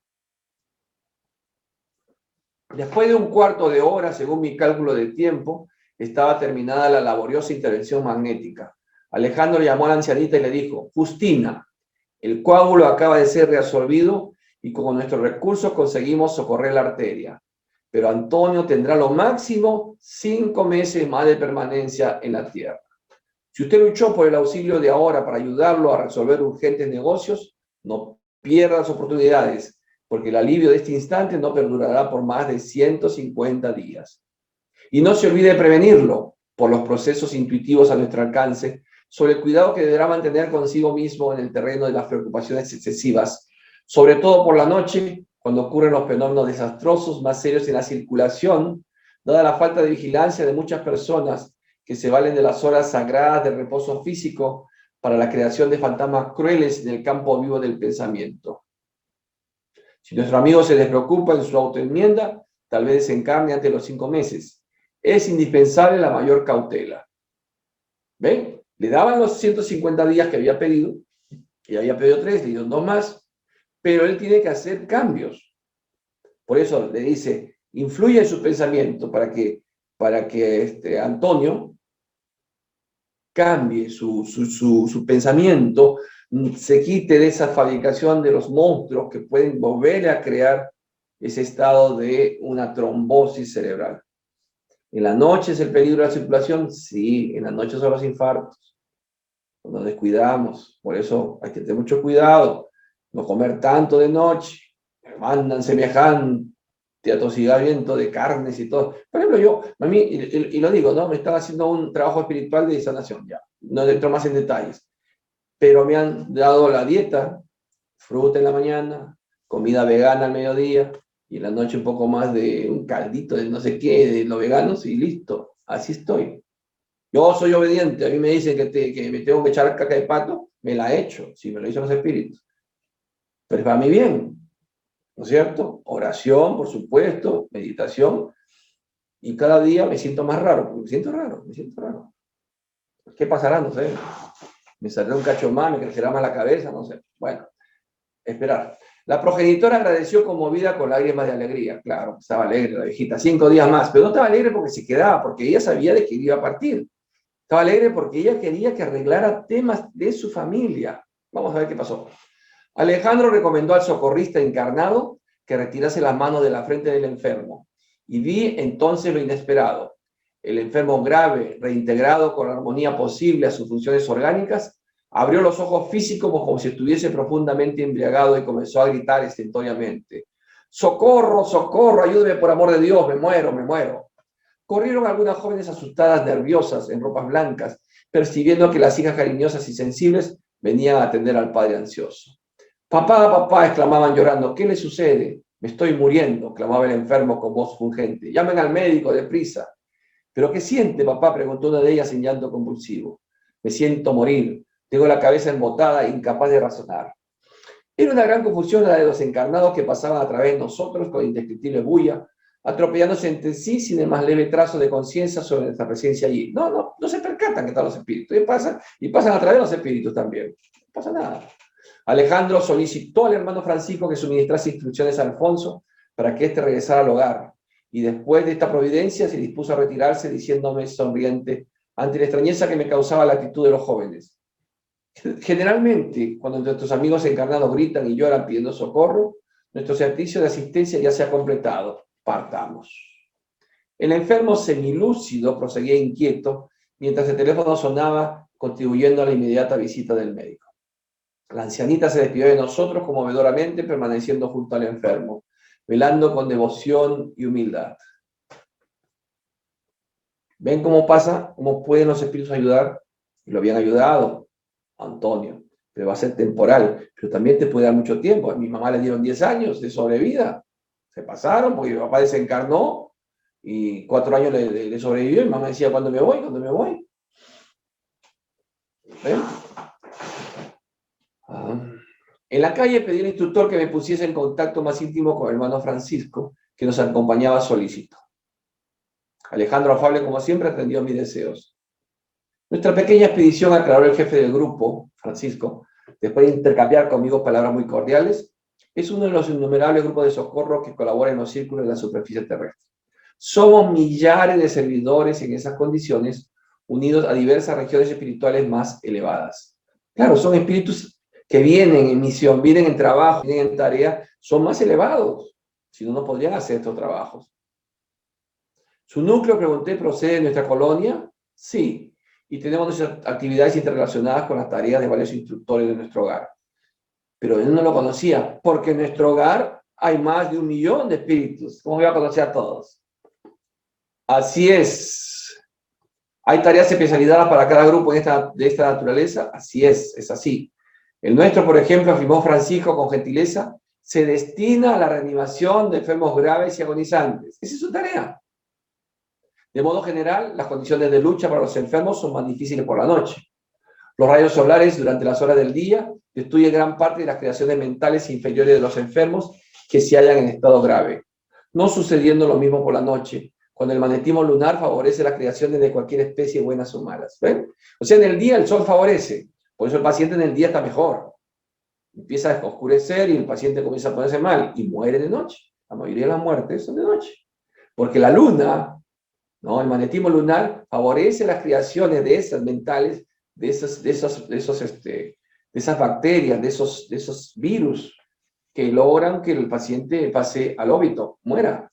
Después de un cuarto de hora, según mi cálculo de tiempo, estaba terminada la laboriosa intervención magnética. Alejandro llamó a la ancianita y le dijo: Justina, el coágulo acaba de ser reabsorbido y con nuestros recursos conseguimos socorrer la arteria. Pero Antonio tendrá lo máximo 5 meses más de permanencia en la tierra. Si usted luchó por el auxilio de ahora para ayudarlo a resolver urgentes negocios, no pierda las oportunidades, porque el alivio de este instante no perdurará por más de 150 días. Y no se olvide de prevenirlo por los procesos intuitivos a nuestro alcance sobre el cuidado que deberá mantener consigo mismo en el terreno de las preocupaciones excesivas, sobre todo por la noche, cuando ocurren los fenómenos desastrosos más serios en la circulación, dada la falta de vigilancia de muchas personas que se valen de las horas sagradas de reposo físico para la creación de fantasmas crueles en el campo vivo del pensamiento. Si nuestro amigo se despreocupa en su autoenmienda, tal vez desencarne antes de los 5 meses. Es indispensable la mayor cautela. ¿Ven? Le daban los 150 días que había pedido, y había pedido 3, le dieron 2 más, pero él tiene que hacer cambios. Por eso le dice, influye en su pensamiento para que Antonio cambie su pensamiento, se quite de esa fabricación de los monstruos que pueden volver a crear ese estado de una trombosis cerebral. ¿En la noche es el peligro de la circulación? Sí, en la noche son los infartos. Nos descuidamos, por eso hay que tener mucho cuidado, no comer tanto de noche, mandan semejante atosigamiento de carnes y todo. Por ejemplo, yo, a mí, y lo digo, ¿no? Me están haciendo un trabajo espiritual de sanación ya. No entro más en detalles. Pero me han dado la dieta, fruta en la mañana, comida vegana al mediodía, y en la noche un poco más de un caldito de no sé qué, de los veganos, y listo. Así estoy. Yo soy obediente. A mí me dicen que me tengo que echar caca de pato, me la echo, si me lo dicen los espíritus. Pero es para mi bien, ¿no es cierto? Oración, por supuesto, meditación, y cada día me siento más raro, porque me siento raro, me siento raro. ¿Qué pasará? No sé. Me saldrá un cacho más, me crecerá más la cabeza, no sé. Bueno, esperar. La progenitora agradeció conmovida con lágrimas de alegría. Claro, estaba alegre la viejita, 5 días más, pero no estaba alegre porque se quedaba, porque ella sabía de que iba a partir. Estaba alegre porque ella quería que arreglara temas de su familia. Vamos a ver qué pasó. Alejandro recomendó al socorrista encarnado que retirase las manos de la frente del enfermo. Y vi entonces lo inesperado. El enfermo grave, reintegrado con la armonía posible a sus funciones orgánicas, abrió los ojos físicos como si estuviese profundamente embriagado y comenzó a gritar estentóreamente. ¡Socorro, socorro! ¡Ayúdeme por amor de Dios! ¡Me muero, me muero! Corrieron algunas jóvenes asustadas, nerviosas, en ropas blancas, percibiendo que las hijas cariñosas y sensibles venían a atender al padre ansioso. Papá, papá, exclamaban llorando, ¿qué le sucede? Me estoy muriendo, clamaba el enfermo con voz fungente. Llamen al médico, deprisa. ¿Pero qué siente, papá?, preguntó una de ellas en llanto convulsivo. Me siento morir, tengo la cabeza embotada, incapaz de razonar. Era una gran confusión la de los encarnados que pasaban a través de nosotros con indescriptible bulla, atropellándose entre sí sin el más leve trazo de conciencia sobre nuestra presencia allí. No se percatan que están los espíritus, y pasan a través de los espíritus también. No pasa nada. Alejandro solicitó al hermano Francisco que suministrase instrucciones a Alfonso para que éste regresara al hogar, y después de esta providencia se dispuso a retirarse diciéndome sonriente ante la extrañeza que me causaba la actitud de los jóvenes. Generalmente, cuando nuestros amigos encarnados gritan y lloran pidiendo socorro, nuestro servicio de asistencia ya se ha completado. Partamos. El enfermo semilúcido proseguía inquieto mientras el teléfono sonaba, contribuyendo a la inmediata visita del médico. La ancianita se despidió de nosotros conmovedoramente, permaneciendo junto al enfermo, velando con devoción y humildad. ¿Ven cómo pasa? ¿Cómo pueden los espíritus ayudar? Y lo habían ayudado, Antonio, pero va a ser temporal, pero también te puede dar mucho tiempo. A mi mamá le dieron 10 años de sobrevida, se pasaron porque mi papá desencarnó y 4 años le sobrevivió. Mi mamá decía, ¿cuándo me voy? ¿Cuándo me voy? ¿Ven? En la calle pedí al instructor que me pusiese en contacto más íntimo con el hermano Francisco, que nos acompañaba solícito. Alejandro, afable como siempre, atendió mis deseos. Nuestra pequeña expedición, aclaró el jefe del grupo, Francisco, después de intercambiar conmigo palabras muy cordiales, es uno de los innumerables grupos de socorro que colaboran en los círculos de la superficie terrestre. Somos millares de servidores en esas condiciones, unidos a diversas regiones espirituales más elevadas. Claro, son espíritus que vienen en misión, vienen en trabajo, vienen en tarea, son más elevados. Si no, no podrían hacer estos trabajos. ¿Su núcleo, pregunté, procede de nuestra colonia? Sí. Y tenemos nuestras actividades interrelacionadas con las tareas de varios instructores de nuestro hogar. Pero él no lo conocía, porque en nuestro hogar hay más de 1 millón de espíritus. ¿Cómo voy a conocer a todos? Así es. ¿Hay tareas especializadas para cada grupo de esta naturaleza? Así es así. El nuestro, por ejemplo, afirmó Francisco con gentileza, se destina a la reanimación de enfermos graves y agonizantes. Esa es su tarea. De modo general, las condiciones de lucha para los enfermos son más difíciles por la noche. Los rayos solares durante las horas del día destruyen gran parte de las creaciones mentales inferiores de los enfermos que se hallan en estado grave. No sucediendo lo mismo por la noche, cuando el magnetismo lunar favorece las creaciones de cualquier especie, buenas o malas. ¿Ven? O sea, en el día el sol favorece, por eso el paciente en el día está mejor. Empieza a oscurecer y el paciente comienza a ponerse mal y muere de noche. La mayoría de las muertes son de noche. Porque la luna, ¿no? El magnetismo lunar favorece las creaciones de esas mentales, de esas bacterias, de esos virus que logran que el paciente pase al óbito, muera.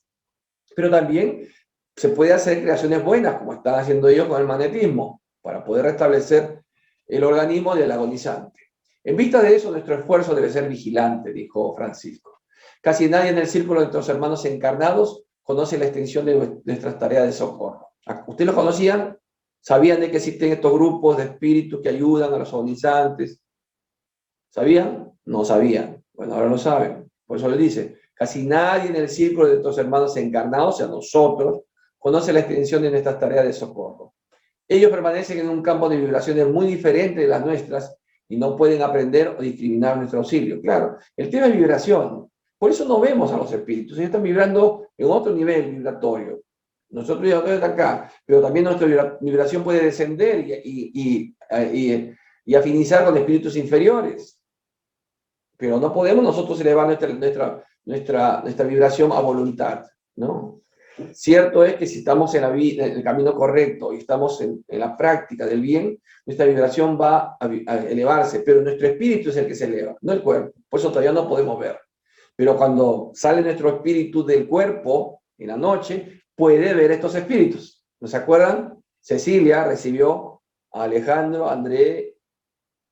Pero también se puede hacer creaciones buenas, como están haciendo ellos con el magnetismo, para poder restablecer el organismo del agonizante. En vista de eso, nuestro esfuerzo debe ser vigilante, dijo Francisco. Casi nadie en el círculo de nuestros hermanos encarnados conoce la extensión de nuestras tareas de socorro. ¿Ustedes lo conocían? ¿Sabían de que existen estos grupos de espíritus que ayudan a los agonizantes? ¿Sabían? No sabían. Bueno, ahora lo saben. Por eso les dice, casi nadie en el círculo de nuestros hermanos encarnados, o sea, nosotros, conoce la extensión de nuestras tareas de socorro. Ellos permanecen en un campo de vibraciones muy diferente de las nuestras y no pueden aprender o discriminar nuestro auxilio. Claro, el tema es vibración. Por eso no vemos a los espíritus. Ellos están vibrando en otro nivel vibratorio. Nosotros vibramos desde acá, pero también nuestra vibración puede descender y afinizar con espíritus inferiores. Pero no podemos nosotros elevar nuestra vibración a voluntad, ¿no? Cierto es que si estamos en el camino correcto y estamos en la práctica del bien, nuestra vibración va a elevarse, pero nuestro espíritu es el que se eleva, no el cuerpo. Por eso todavía no podemos ver. Pero cuando sale nuestro espíritu del cuerpo en la noche, puede ver estos espíritus. ¿No se acuerdan? Cecilia recibió a Alejandro, a André,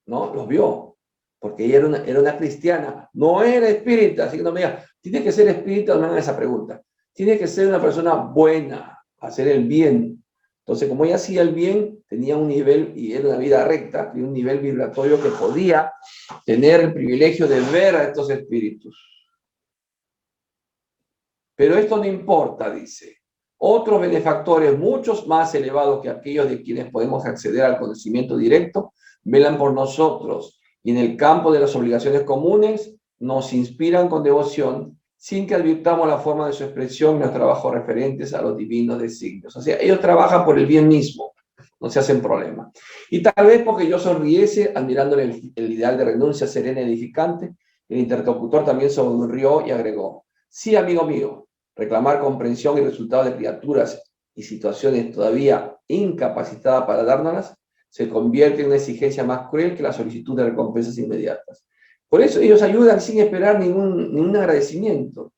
¿no? Los vio, porque ella era una cristiana, no era espírita, así que no me digan, tiene que ser espírita, no me hagan esa pregunta. Tiene que ser una persona buena, hacer el bien. Entonces, como ella hacía el bien, tenía un nivel, y era una vida recta, y un nivel vibratorio que podía tener el privilegio de ver a estos espíritus. Pero esto no importa, dice. Otros benefactores, muchos más elevados que aquellos de quienes podemos acceder al conocimiento directo, velan por nosotros y en el campo de las obligaciones comunes nos inspiran con devoción sin que advirtamos la forma de su expresión en los trabajos referentes a los divinos designios. O sea, ellos trabajan por el bien mismo, no se hacen problema. Y tal vez porque yo sonriese admirándole el ideal de renuncia serena y edificante, el interlocutor también sonrió y agregó: sí, amigo mío, reclamar comprensión y resultados de criaturas y situaciones todavía incapacitadas para dárnoslas se convierte en una exigencia más cruel que la solicitud de recompensas inmediatas. Por eso ellos ayudan sin esperar ningún agradecimiento.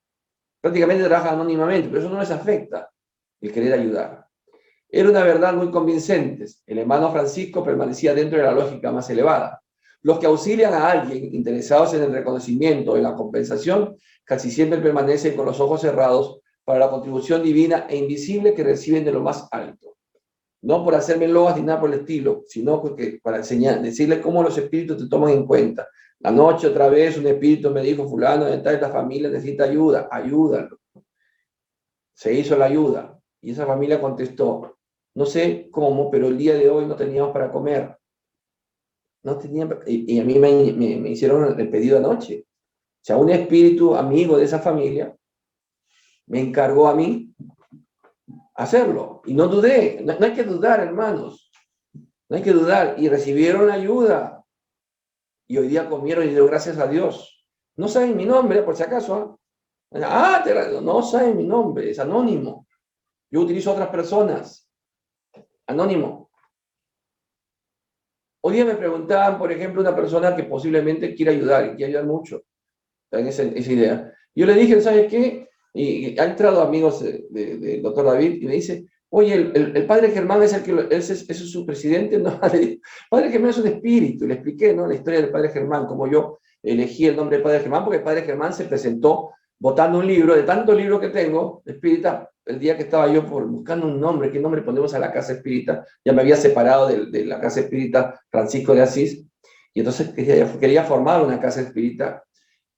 Prácticamente trabajan anónimamente, pero eso no les afecta el querer ayudar. Era una verdad muy convincente. El hermano Francisco permanecía dentro de la lógica más elevada. Los que auxilian a alguien interesados en el reconocimiento o en la compensación casi siempre permanecen con los ojos cerrados para la contribución divina e invisible que reciben de lo más alto. No por hacerme loas ni nada por el estilo, sino porque para decirles cómo los espíritus te toman en cuenta. La noche otra vez un espíritu me dijo: fulano de esta familia necesita ayuda, ayúdalo. Se hizo la ayuda y esa familia contestó: no sé cómo, pero el día de hoy no teníamos para comer. No tenía, y a mí me hicieron el pedido anoche. O sea, un espíritu amigo de esa familia me encargó a mí hacerlo. Y no dudé. No hay que dudar, hermanos. No hay que dudar. Y recibieron la ayuda. Y hoy día comieron y dieron gracias a Dios. No saben mi nombre, por si acaso. No saben mi nombre. Es anónimo. Yo utilizo otras personas. Anónimo. Hoy día me preguntaban, por ejemplo, una persona que posiblemente quiere ayudar y quiere ayudar mucho. En esa idea. Yo le dije: ¿sabes qué? Y ha entrado amigos del doctor David y me dice: oye, el padre Germán es es su presidente. No, el padre Germán es un espíritu. Y le expliqué, ¿no?, la historia del padre Germán, como yo elegí el nombre del padre Germán, porque el padre Germán se presentó botando un libro, de tantos libros que tengo, de espírita, el día que estaba yo buscando un nombre, ¿qué nombre ponemos a la casa espírita? Ya me había separado de la casa espírita Francisco de Asís, y entonces quería formar una casa espírita.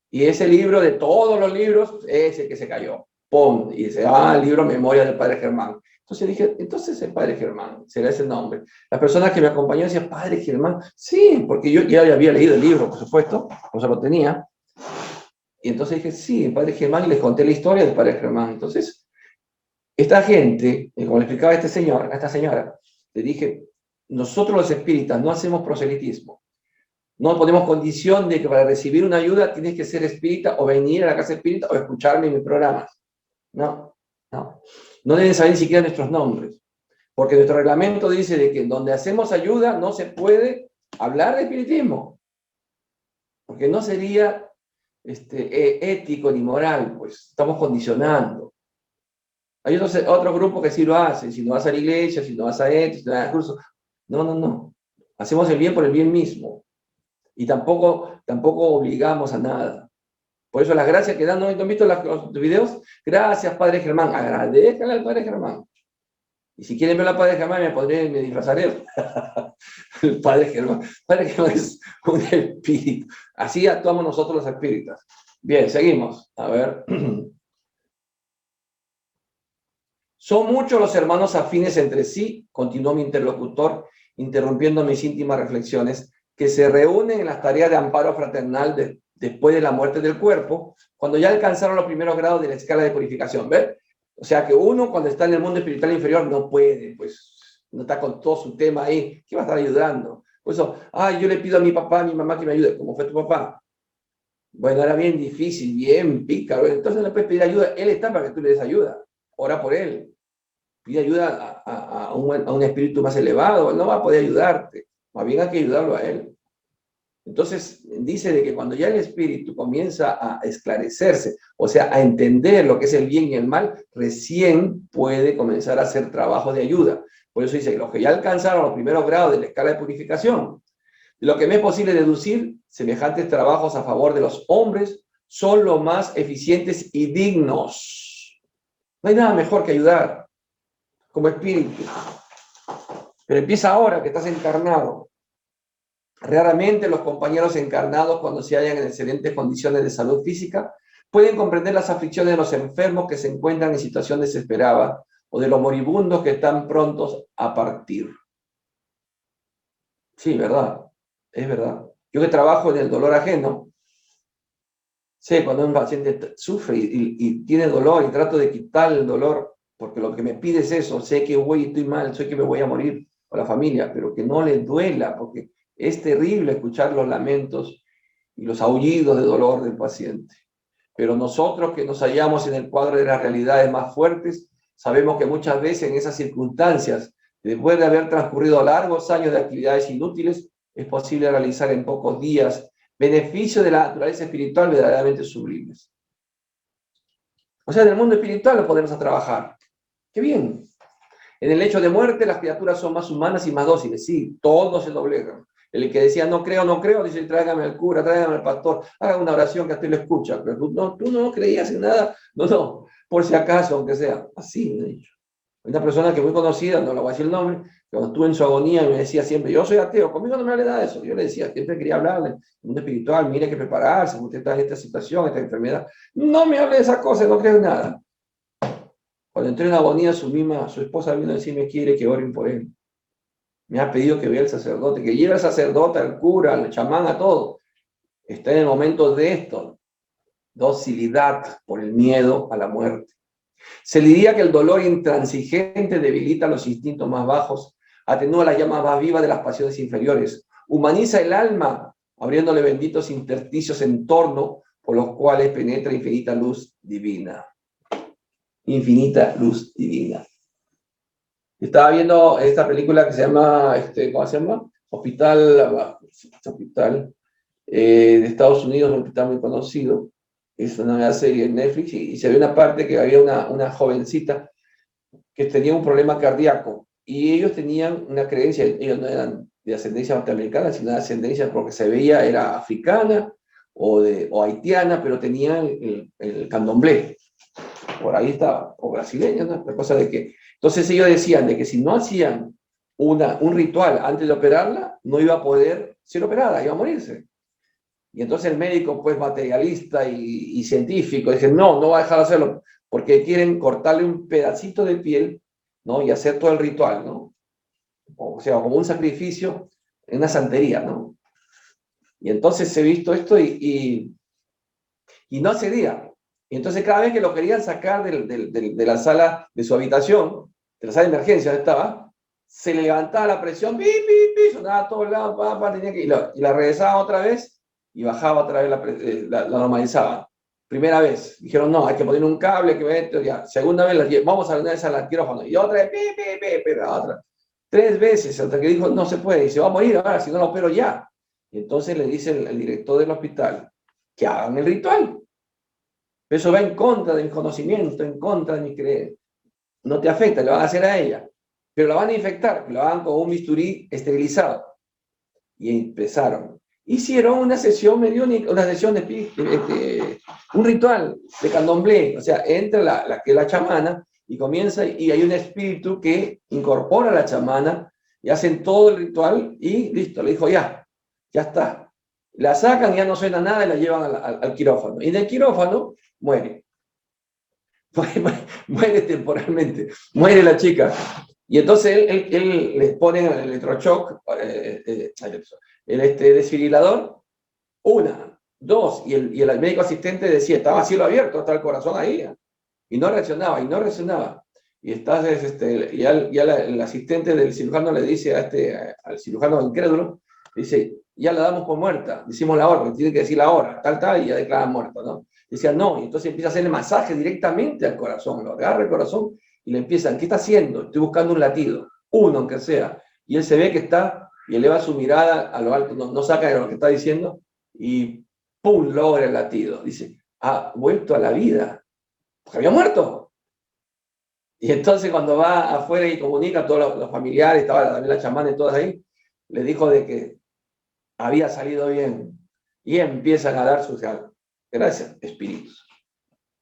Y ese libro, de todos los libros, ese que se cayó. ¡Pum! Y dice: el libro Memoria del Padre Germán. Entonces dije: entonces el Padre Germán, será ese nombre. La persona que me acompañó decía: ¿Padre Germán? Sí, porque yo ya había leído el libro, por supuesto, o sea, lo tenía. Y entonces dije: sí, el Padre Germán, y les conté la historia del Padre Germán. Entonces, esta gente, como le explicaba a esta señora, le dije: nosotros los espíritas no hacemos proselitismo. No ponemos condición de que para recibir una ayuda tienes que ser espírita o venir a la casa espírita o escucharme en mis programas. No. No deben saber ni siquiera nuestros nombres. Porque nuestro reglamento dice de que donde hacemos ayuda no se puede hablar de espiritismo. Porque no sería ético ni moral, pues estamos condicionando. Hay otros grupos que sí lo hacen: si no vas a la iglesia, si no vas a esto, si no vas a curso. No. Hacemos el bien por el bien mismo. Y tampoco obligamos a nada. Por eso las gracias que dan, ¿no han visto los videos? Gracias, Padre Germán. Agradezcanle al Padre Germán. Y si quieren ver al Padre Germán, me disfrazaré. El Padre Germán. Padre Germán es un espíritu. Así actuamos nosotros los espíritus. Bien, seguimos. A ver. Son muchos los hermanos afines entre sí, continuó mi interlocutor, interrumpiendo mis íntimas reflexiones, que se reúnen en las tareas de amparo fraternal después de la muerte del cuerpo, cuando ya alcanzaron los primeros grados de la escala de purificación. ¿Ves? O sea que uno cuando está en el mundo espiritual inferior no puede, pues no está con todo su tema ahí. ¿Qué va a estar ayudando? Por eso, yo le pido a mi papá, a mi mamá que me ayude. ¿Cómo fue tu papá? Bueno, era bien difícil, bien pícaro. Entonces no le puedes pedir ayuda. Él está para que tú le des ayuda. Ora por él. Pide ayuda a un espíritu más elevado. Él no va a poder ayudarte. Más bien hay que ayudarlo a él. Entonces, dice de que cuando ya el espíritu comienza a esclarecerse, o sea, a entender lo que es el bien y el mal, recién puede comenzar a hacer trabajo de ayuda. Por eso dice que los que ya alcanzaron los primeros grados de la escala de purificación, de lo que me es posible deducir, semejantes trabajos a favor de los hombres son los más eficientes y dignos. No hay nada mejor que ayudar como espíritu. Pero empieza ahora que estás encarnado. Raramente los compañeros encarnados, cuando se hallan en excelentes condiciones de salud física, pueden comprender las aflicciones de los enfermos que se encuentran en situación desesperada o de los moribundos que están prontos a partir. Sí, verdad, es verdad. Yo que trabajo en el dolor ajeno, sé cuando un paciente sufre y tiene dolor y trato de quitar el dolor, porque lo que me pide es eso, sé que estoy mal, sé que me voy a morir, o la familia, pero que no le duela, porque es terrible escuchar los lamentos y los aullidos de dolor del paciente. Pero nosotros que nos hallamos en el cuadro de las realidades más fuertes, sabemos que muchas veces en esas circunstancias, después de haber transcurrido largos años de actividades inútiles, es posible realizar en pocos días beneficios de la naturaleza espiritual verdaderamente sublimes. O sea, en el mundo espiritual lo podemos trabajar. ¡Qué bien! En el hecho de muerte, las criaturas son más humanas y más dóciles. Sí, todos se doblegan. El que decía, no creo, dice, tráigame al cura, tráigame al pastor, haga una oración que hasta él lo escucha. Pero tú no creías en nada. No, por si acaso, aunque sea. Así me he dicho. Una persona que muy conocida, no le voy a decir el nombre, cuando estuve en su agonía y me decía siempre, yo soy ateo, conmigo no me hable nada de eso. Yo le decía, siempre quería hablarle, el mundo espiritual, mire que prepararse, usted está en esta situación, esta enfermedad. No me hable de esas cosas, no creo en nada. Cuando entré en agonía, su esposa vino a decirme, quiere que oren por él. Me ha pedido que vea al sacerdote, que lleve al sacerdote, al cura, al chamán, a todo. Está en el momento de esto, docilidad por el miedo a la muerte. Se le diría que el dolor intransigente debilita los instintos más bajos, atenúa la llama más viva de las pasiones inferiores, humaniza el alma, abriéndole benditos intersticios en torno por los cuales penetra infinita luz divina. Infinita luz divina. Estaba viendo esta película que se llama, ¿cómo se llama? Hospital de Estados Unidos, un hospital muy conocido. Es una serie en Netflix y se ve una parte que había una jovencita que tenía un problema cardíaco y ellos tenían una creencia, ellos no eran de ascendencia norteamericana, sino de ascendencia porque se veía era africana o haitiana, pero tenían el candomblé. Por ahí estaba, o brasileña, ¿no? La cosa de que... Entonces ellos decían de que si no hacían un ritual antes de operarla, no iba a poder ser operada, iba a morirse. Y entonces el médico, pues materialista y científico, dice, no va a dejar de hacerlo, porque quieren cortarle un pedacito de piel, ¿no? Y hacer todo el ritual, ¿no? O sea, como un sacrificio en una santería, ¿no? Y entonces he visto esto y no accedía. Y entonces cada vez que lo querían sacar de la sala de su habitación, de la sala de emergencia donde estaba, se le levantaba la presión, sonaba a todos lados, tenía que, y la regresaba otra vez y bajaba otra vez, la normalizaba. Primera vez, dijeron, no, hay que poner un cable, ya. Segunda vez, vamos a una vez al quirófano. Y otra vez, otra. 3 veces, hasta que dijo, no se puede, y se va a morir ahora, si no lo opero ya. Y entonces le dice el director del hospital que hagan el ritual. Eso va en contra de mi conocimiento, en contra de mi creencia. No te afecta, le van a hacer a ella. Pero la van a infectar, lo hagan con un bisturí esterilizado. Y empezaron. hicieron una sesión mediúnica, una sesión de un ritual de candomblé. O sea, entra la chamana y comienza, y hay un espíritu que incorpora a la chamana y hacen todo el ritual y listo, le dijo ya está. La sacan, ya no suena nada y la llevan al quirófano. Y en el quirófano muere. Muere temporalmente, muere la chica. Y entonces él les pone el electroshock, el desfibrilador, 1, 2, y el médico asistente decía, estaba a cielo abierto, hasta el corazón ahí, y no reaccionaba, Y entonces ya el asistente del cirujano le dice al cirujano incrédulo, dice, ya la damos por muerta, decimos la hora, porque tiene que decir la hora, tal, y ya declaran muerto, ¿no? Decía, no, y entonces empieza a hacerle masaje directamente al corazón, lo agarra el corazón y le empiezan, ¿qué está haciendo? Estoy buscando un latido, uno aunque sea. Y él se ve que está y eleva su mirada a lo alto, no saca de lo que está diciendo y ¡pum! Logra el latido. Dice, ha vuelto a la vida, porque había muerto. Y entonces cuando va afuera y comunica a todos los familiares, estaba también la chamana y todos ahí, le dijo de que había salido bien. Y empiezan a dar sus gracias, espíritus.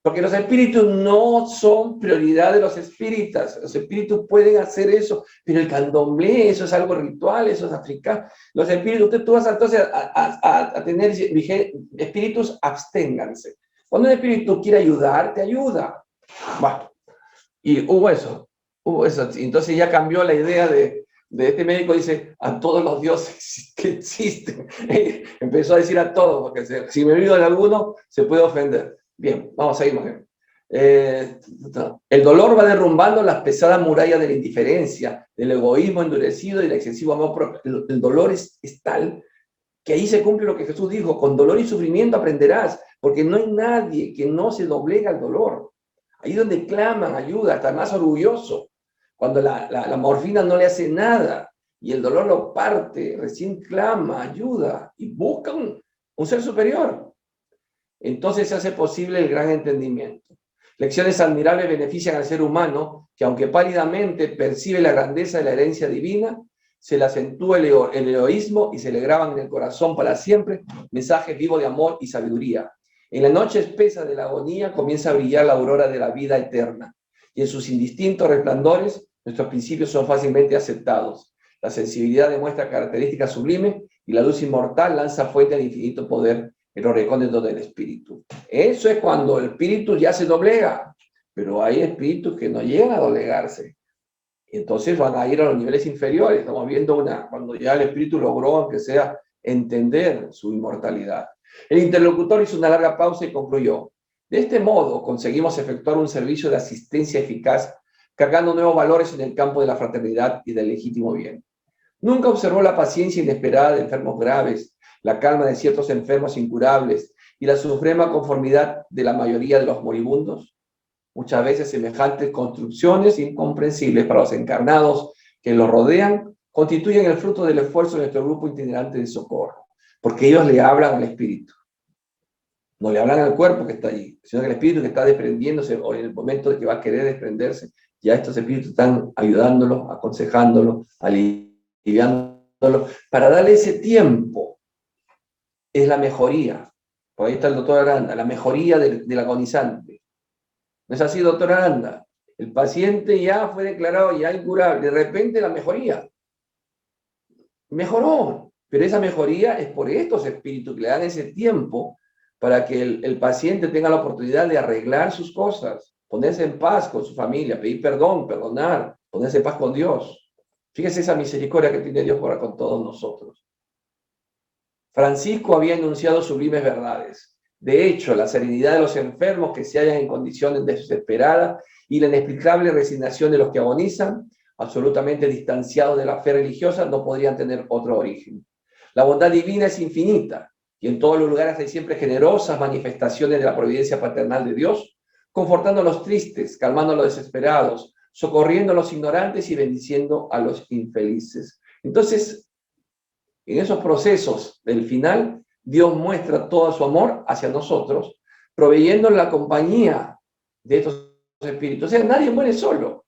Porque los espíritus no son prioridad de los espíritas. Los espíritus pueden hacer eso, pero el candomblé, eso es algo ritual, eso es africano. Los espíritus, tú vas entonces a tener espíritus, absténganse. Cuando un espíritu quiere ayudar, te ayuda. Bueno, y hubo eso. Entonces ya cambió la idea de este médico, dice, a todos los dioses que existen. Empezó a decir a todos, porque si me olvido de alguno, se puede ofender. Bien, vamos a ir más bien. El dolor va derrumbando las pesadas murallas de la indiferencia, del egoísmo endurecido y del excesivo amor propio. El dolor es tal que ahí se cumple lo que Jesús dijo, con dolor y sufrimiento aprenderás, porque no hay nadie que no se doblega al dolor. Ahí donde claman ayuda, hasta el más orgulloso, cuando la morfina no le hace nada y el dolor lo parte, recién clama ayuda y busca un ser superior. Entonces se hace posible el gran entendimiento. Lecciones admirables benefician al ser humano, que aunque pálidamente percibe la grandeza de la herencia divina, se le acentúa el egoísmo y se le graban en el corazón para siempre mensajes vivos de amor y sabiduría. En la noche espesa de la agonía comienza a brillar la aurora de la vida eterna, y en sus indistintos resplandores nuestros principios son fácilmente aceptados. La sensibilidad demuestra características sublimes y la luz inmortal lanza fuente de infinito poder en los recónditos del espíritu. Eso es cuando el espíritu ya se doblega, pero hay espíritus que no llegan a doblegarse. Entonces van a ir a los niveles inferiores. Estamos viendo cuando ya el espíritu logró, aunque sea, entender su inmortalidad. El interlocutor hizo una larga pausa y concluyó. De este modo conseguimos efectuar un servicio de asistencia eficaz, cargando nuevos valores en el campo de la fraternidad y del legítimo bien. Nunca observó la paciencia inesperada de enfermos graves, la calma de ciertos enfermos incurables y la suprema conformidad de la mayoría de los moribundos. Muchas veces semejantes construcciones incomprensibles para los encarnados que los rodean constituyen el fruto del esfuerzo de nuestro grupo itinerante de socorro, porque ellos le hablan al espíritu. No le hablan al cuerpo que está allí, sino que el espíritu que está desprendiéndose o en el momento de que va a querer desprenderse, ya estos espíritus están ayudándolo, aconsejándolo, aliviándolo, para darle ese tiempo. Es la mejoría. Por ahí está el doctor Aranda, la mejoría del agonizante. ¿No es así, doctor Aranda? El paciente ya fue declarado ya incurable, de repente la mejoría. Mejoró, pero esa mejoría es por estos espíritus que le dan ese tiempo para que el paciente tenga la oportunidad de arreglar sus cosas, ponerse en paz con su familia, pedir perdón, perdonar, ponerse en paz con Dios. Fíjese esa misericordia que tiene Dios para con todos nosotros. Francisco había enunciado sublimes verdades. De hecho, la serenidad de los enfermos que se hallan en condiciones desesperadas y la inexplicable resignación de los que agonizan, absolutamente distanciados de la fe religiosa, no podrían tener otro origen. La bondad divina es infinita, y en todos los lugares hay siempre generosas manifestaciones de la providencia paternal de Dios, confortando a los tristes, calmando a los desesperados, socorriendo a los ignorantes y bendiciendo a los infelices. Entonces, en esos procesos del final, Dios muestra todo su amor hacia nosotros, proveyendo la compañía de estos espíritus. O sea, nadie muere solo.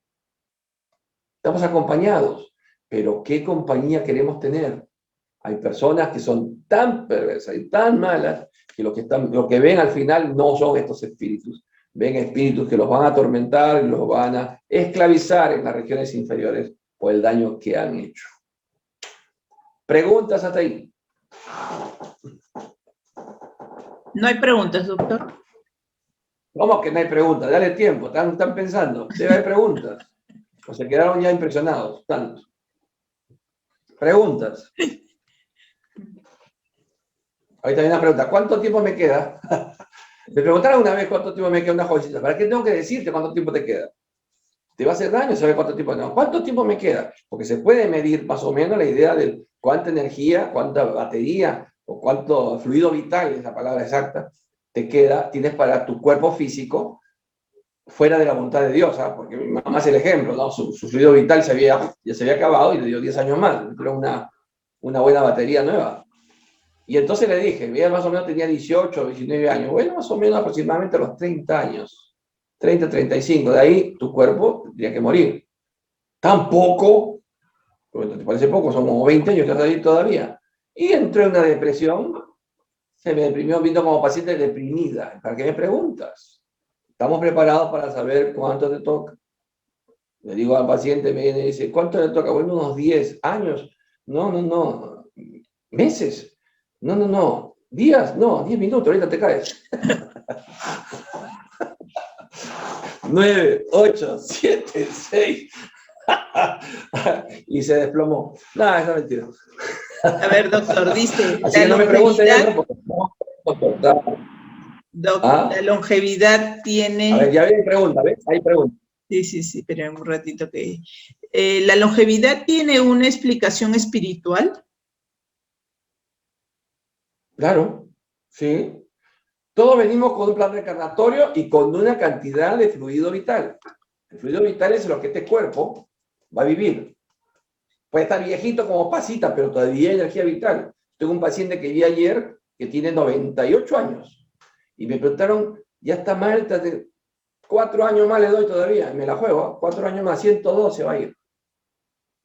Estamos acompañados. Pero ¿qué compañía queremos tener? Hay personas que son tan perversas y tan malas que lo que ven al final no son estos espíritus. Ven espíritus que los van a atormentar y los van a esclavizar en las regiones inferiores por el daño que han hecho. ¿Preguntas hasta ahí? No hay preguntas, doctor. ¿Cómo que no hay preguntas? Dale tiempo, están pensando. Debe haber preguntas. O se quedaron ya impresionados, tantos. Preguntas. Ahorita hay una pregunta. ¿Cuánto tiempo me queda? Me preguntaron una vez cuánto tiempo me queda una jovencita. ¿Para qué tengo que decirte cuánto tiempo te queda? Te va a hacer daño saber cuánto tiempo tengo. ¿Cuánto tiempo me queda? Porque se puede medir más o menos la idea de cuánta energía, cuánta batería o cuánto fluido vital, es la palabra exacta, te queda, tienes para tu cuerpo físico fuera de la voluntad de Dios, ¿sabes? Porque mi mamá es el ejemplo, ¿no? Su fluido vital ya se había acabado y le dio 10 años más, pero una buena batería nueva. Y entonces le dije, ella más o menos tenía 18 o 19 años, bueno, más o menos aproximadamente a los 30 años, 30, 35, de ahí tu cuerpo tendría que morir. Tampoco, porque te parece poco, son como 20 años que estás ahí todavía. Y entré en una depresión, se me deprimió, vino como paciente deprimida. ¿Para qué me preguntas? Estamos preparados para saber cuánto te toca. Le digo al paciente, me viene y dice, ¿cuánto le toca? Bueno, unos 10 años. No. ¿Meses? No. ¿Días? No, 10 minutos, ahorita te caes. 9, 8, 7, 6. Y se desplomó. No, es mentira. A ver, doctor, dice... Así que no me pregunten eso porque la longevidad tiene... A ver, ya hay pregunta, ¿ves? Hay pregunta. Sí, espera un ratito que... ¿la longevidad tiene una explicación espiritual? Claro, sí. Todos venimos con un plan reencarnatorio y con una cantidad de fluido vital. El fluido vital es lo que este cuerpo va a vivir. Puede estar viejito como pasita, pero todavía hay energía vital. Tengo un paciente que vi ayer que tiene 98 años y me preguntaron, ya está mal, 4 años más le doy todavía, me la juego, 4 años más, 102 se va a ir.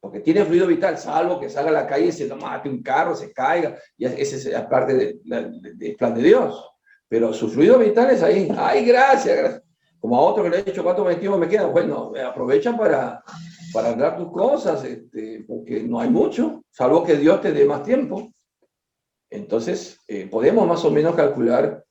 Porque tiene fluido vital, salvo que salga a la calle y se lo mate un carro, se caiga, y ese es parte del plan de Dios. Pero su fluido vital es ahí. ¡Ay, gracias! Como a otro que le he dicho, ¿cuánto tiempo me queda? Bueno, aprovechan para arreglar tus cosas, porque no hay mucho, salvo que Dios te dé más tiempo. Entonces, podemos más o menos calcular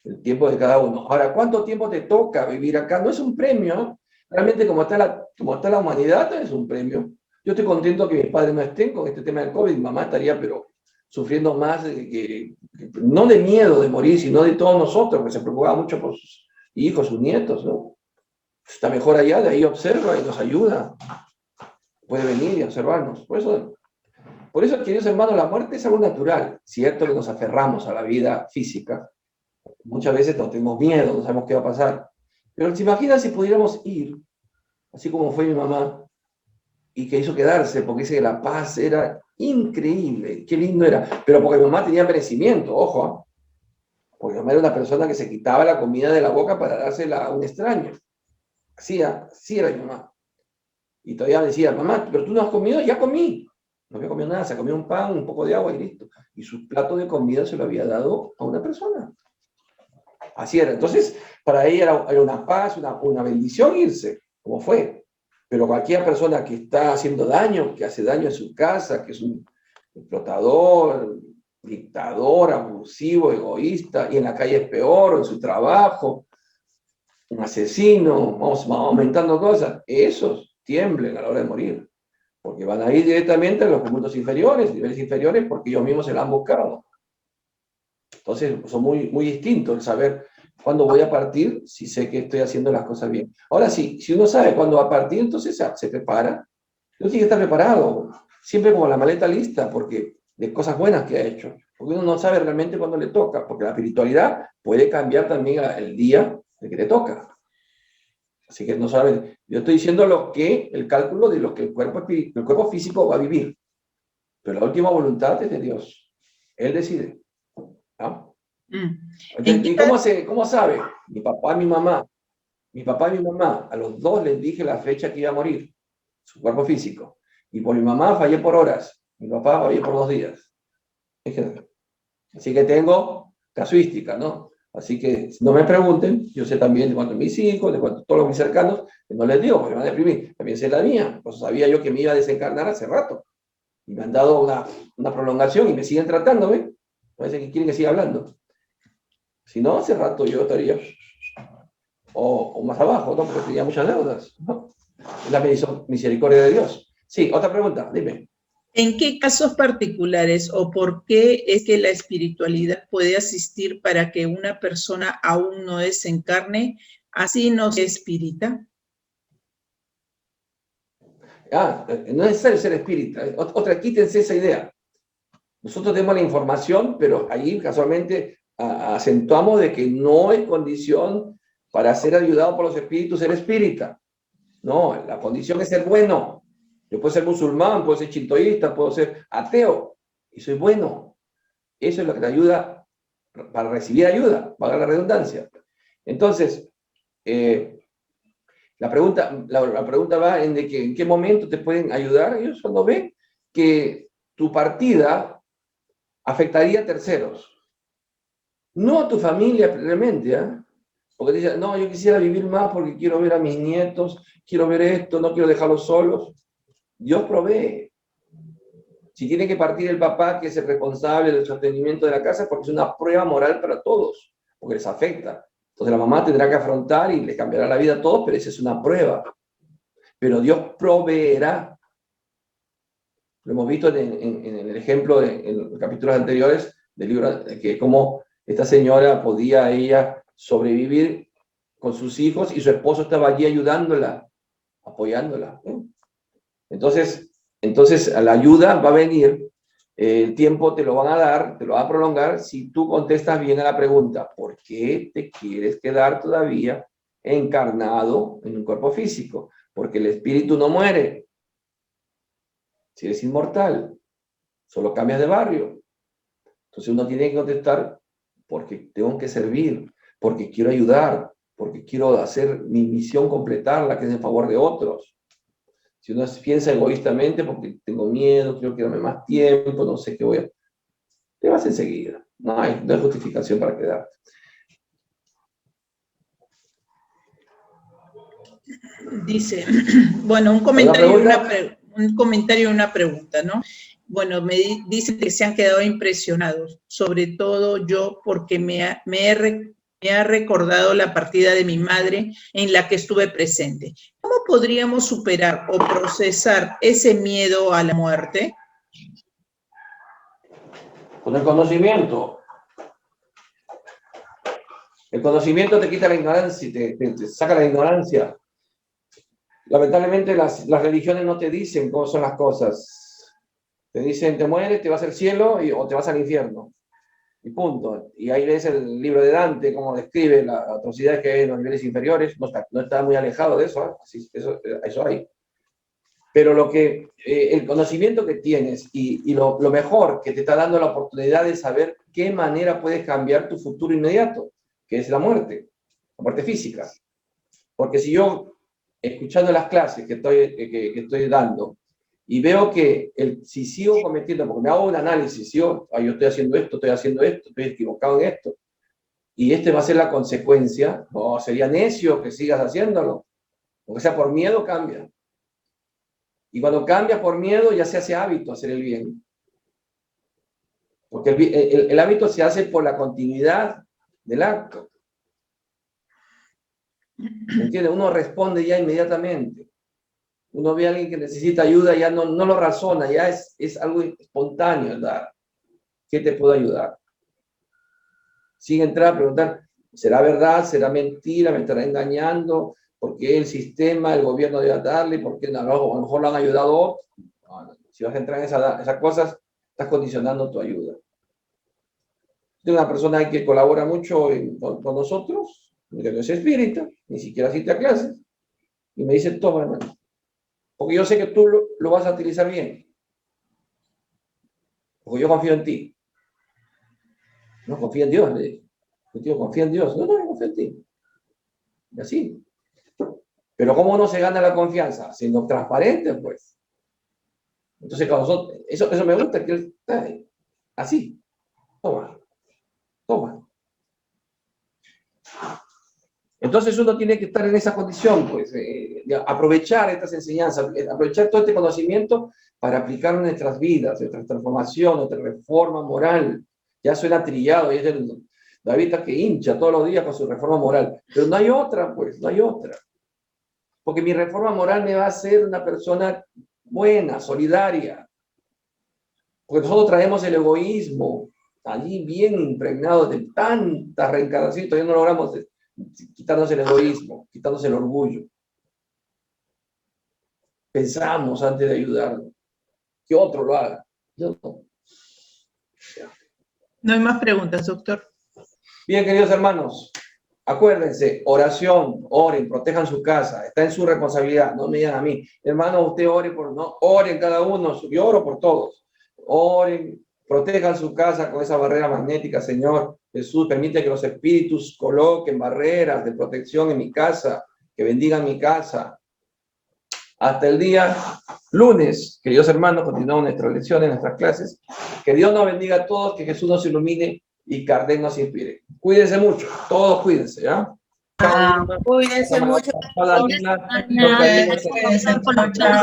el tiempo de cada uno. Ahora, ¿cuánto tiempo te toca vivir acá? No es un premio. Realmente, como está la humanidad, es un premio. Yo estoy contento que mis padres no estén con este tema del COVID. Mi mamá estaría, pero sufriendo más, no de miedo de morir, sino de todos nosotros, que se preocupaba mucho por sus hijos, sus nietos, ¿no? Está mejor allá, de ahí observa y nos ayuda. Puede venir y observarnos. Por eso, queridos hermanos, la muerte es algo natural. Cierto que nos aferramos a la vida física. Muchas veces no tenemos miedo, no sabemos qué va a pasar. Pero se imagina si pudiéramos ir, así como fue mi mamá, y que hizo quedarse, porque dice que la paz era increíble, qué lindo era. Pero porque mi mamá tenía merecimiento, ojo, porque mi mamá era una persona que se quitaba la comida de la boca para dársela a un extraño. Así era mi mamá. Y todavía me decía, mamá, pero tú no has comido, ya comí. No había comido nada, se comió un pan, un poco de agua y listo. Y su plato de comida se lo había dado a una persona. Así era. Entonces, para ella era una paz, una bendición irse, como fue. Pero cualquier persona que está haciendo daño, que hace daño en su casa, que es un explotador, dictador, abusivo, egoísta, y en la calle es peor, o en su trabajo, un asesino, vamos aumentando cosas, esos tiemblen a la hora de morir. Porque van a ir directamente a los puntos inferiores, niveles inferiores, porque ellos mismos se la han buscado. Entonces, son muy distintos el saber cuándo voy a partir, si sé que estoy haciendo las cosas bien. Ahora sí, si uno sabe cuándo va a partir, entonces se prepara. Uno tiene que estar preparado, siempre como la maleta lista, porque de cosas buenas que ha hecho. Porque uno no sabe realmente cuándo le toca, porque la espiritualidad puede cambiar también el día de que le toca. Así que no saben. Yo estoy diciendo el cálculo de lo que el cuerpo físico va a vivir. Pero la última voluntad es de Dios. Él decide. ¿No? ¿Y cómo sabe? Mi papá y mi mamá. Mi papá y mi mamá, a los dos les dije la fecha que iba a morir, su cuerpo físico. Y por mi mamá fallé por horas, mi papá fallé por 2 días. en general. Así que tengo casuística, ¿no? Así que no me pregunten, yo sé también de cuánto mis hijos, de cuánto todos mis cercanos, que no les digo porque me van a deprimir. También sé la mía, pues sabía yo que me iba a desencarnar hace rato. Y me han dado una prolongación y me siguen tratando, ¿ven? Parece que quieren que siga hablando. Si no, hace rato yo estaría o más abajo, ¿no? Porque tenía muchas deudas, ¿no? Es la misericordia de Dios. Sí, otra pregunta, dime. ¿En qué casos particulares o por qué es que la espiritualidad puede asistir para que una persona aún no desencarne, así no sea espírita? No es necesario ser espírita. Otra, quítense esa idea. Nosotros tenemos la información, pero ahí casualmente acentuamos de que no es condición para ser ayudado por los espíritus ser espírita. No, la condición es ser bueno. Yo puedo ser musulmán, puedo ser chintoísta, puedo ser ateo, y soy bueno. Eso es lo que te ayuda para recibir ayuda, valga la redundancia. Entonces, la pregunta va en de que en qué momento te pueden ayudar. Ellos cuando ven que tu partida afectaría a terceros, no a tu familia realmente, ¿eh? Porque dicen, no, yo quisiera vivir más porque quiero ver a mis nietos, quiero ver esto, no quiero dejarlos solos. Dios provee. Si tiene que partir el papá, que es el responsable del sostenimiento de la casa, porque es una prueba moral para todos, porque les afecta. Entonces la mamá tendrá que afrontar y le cambiará la vida a todos, pero esa es una prueba. Pero Dios proveerá. Lo hemos visto en el ejemplo, en los capítulos anteriores del libro, que cómo esta señora podía ella sobrevivir con sus hijos y su esposo estaba allí ayudándola, apoyándola. Entonces a la ayuda va a venir, el tiempo te lo van a dar, te lo van a prolongar si tú contestas bien a la pregunta, ¿por qué te quieres quedar todavía encarnado en un cuerpo físico? Porque el espíritu no muere. Si eres inmortal, solo cambias de barrio. Entonces uno tiene que contestar porque tengo que servir, porque quiero ayudar, porque quiero hacer mi misión, completarla, que es en favor de otros. Si uno piensa egoístamente porque tengo miedo, quiero quedarme más tiempo, no sé qué voy a... Te vas enseguida. No hay justificación para quedarte. Dice, bueno, un comentario y una pregunta, ¿no? Bueno, dicen que se han quedado impresionados, sobre todo yo, porque me ha recordado la partida de mi madre en la que estuve presente. ¿Cómo podríamos superar o procesar ese miedo a la muerte? Con el conocimiento. El conocimiento te quita la ignorancia, te saca la ignorancia. Lamentablemente las religiones no te dicen cómo son las cosas. Te dicen, te mueres, te vas al cielo o te vas al infierno. Y punto. Y ahí ves el libro de Dante, cómo describe las atrocidades que hay en los niveles inferiores. No está muy alejado de eso, ¿eh? Eso hay. Pero el conocimiento que tienes y lo mejor que te está dando la oportunidad de saber qué manera puedes cambiar tu futuro inmediato, que es la muerte física. Porque si yo, escuchando las clases que estoy dando, y veo que si sigo cometiendo, porque me hago un análisis, yo estoy haciendo esto, estoy equivocado en esto, y este va a ser la consecuencia, no, sería necio que sigas haciéndolo, aunque sea por miedo, cambia. Y cuando cambia por miedo, ya se hace hábito hacer el bien. Porque el hábito se hace por la continuidad del acto. ¿Me entiendes? Uno responde ya inmediatamente. Uno ve a alguien que necesita ayuda, ya no lo razona, ya es algo espontáneo el dar. ¿Qué te puedo ayudar? Sin entrar a preguntar, ¿será verdad? ¿Será mentira? ¿Me estará engañando? ¿Por qué el sistema, el gobierno debe darle? ¿Por qué a lo mejor lo han ayudado otros? No. Si vas a entrar en esas cosas, estás condicionando tu ayuda. Tengo una persona que colabora mucho con nosotros, que no es espírita, ni siquiera asiste a clases, y me dice, toma, hermano, porque yo sé que tú lo vas a utilizar bien, porque yo confío en ti. No confía en Dios, le digo. Yo confía en Dios. No confío en ti. Y así. Pero ¿cómo uno se gana la confianza? Siendo transparente, pues. Entonces, cuando eso me gusta, que él Así. Toma. Toma. Entonces uno tiene que estar en esa condición, pues, de aprovechar estas enseñanzas, aprovechar todo este conocimiento para aplicar en nuestras vidas, nuestra transformación, nuestra reforma moral. Ya suena trillado, y es el David que hincha todos los días con su reforma moral. Pero no hay otra, pues, no hay otra. Porque mi reforma moral me va a hacer una persona buena, solidaria. Porque nosotros traemos el egoísmo allí bien impregnado de tantas reencarnaciones, todavía no logramos quitarnos el egoísmo, quitarnos el orgullo. Pensamos antes de ayudar, que otro lo haga. Yo no. No hay más preguntas, doctor. Bien, queridos hermanos, acuérdense, oración, oren, protejan su casa, está en su responsabilidad, no me digan a mí, hermano, usted ore por, no, oren cada uno, yo oro por todos, oren, protejan su casa con esa barrera magnética, Señor Jesús, permite que los espíritus coloquen barreras de protección en mi casa, que bendigan mi casa. Hasta el día lunes, queridos hermanos, continuamos nuestras lecciones, nuestras clases, que Dios nos bendiga a todos, que Jesús nos ilumine y Kardec nos inspire. Cuídense mucho, todos cuídense, ¿ya? Cuídense mucho. Chao.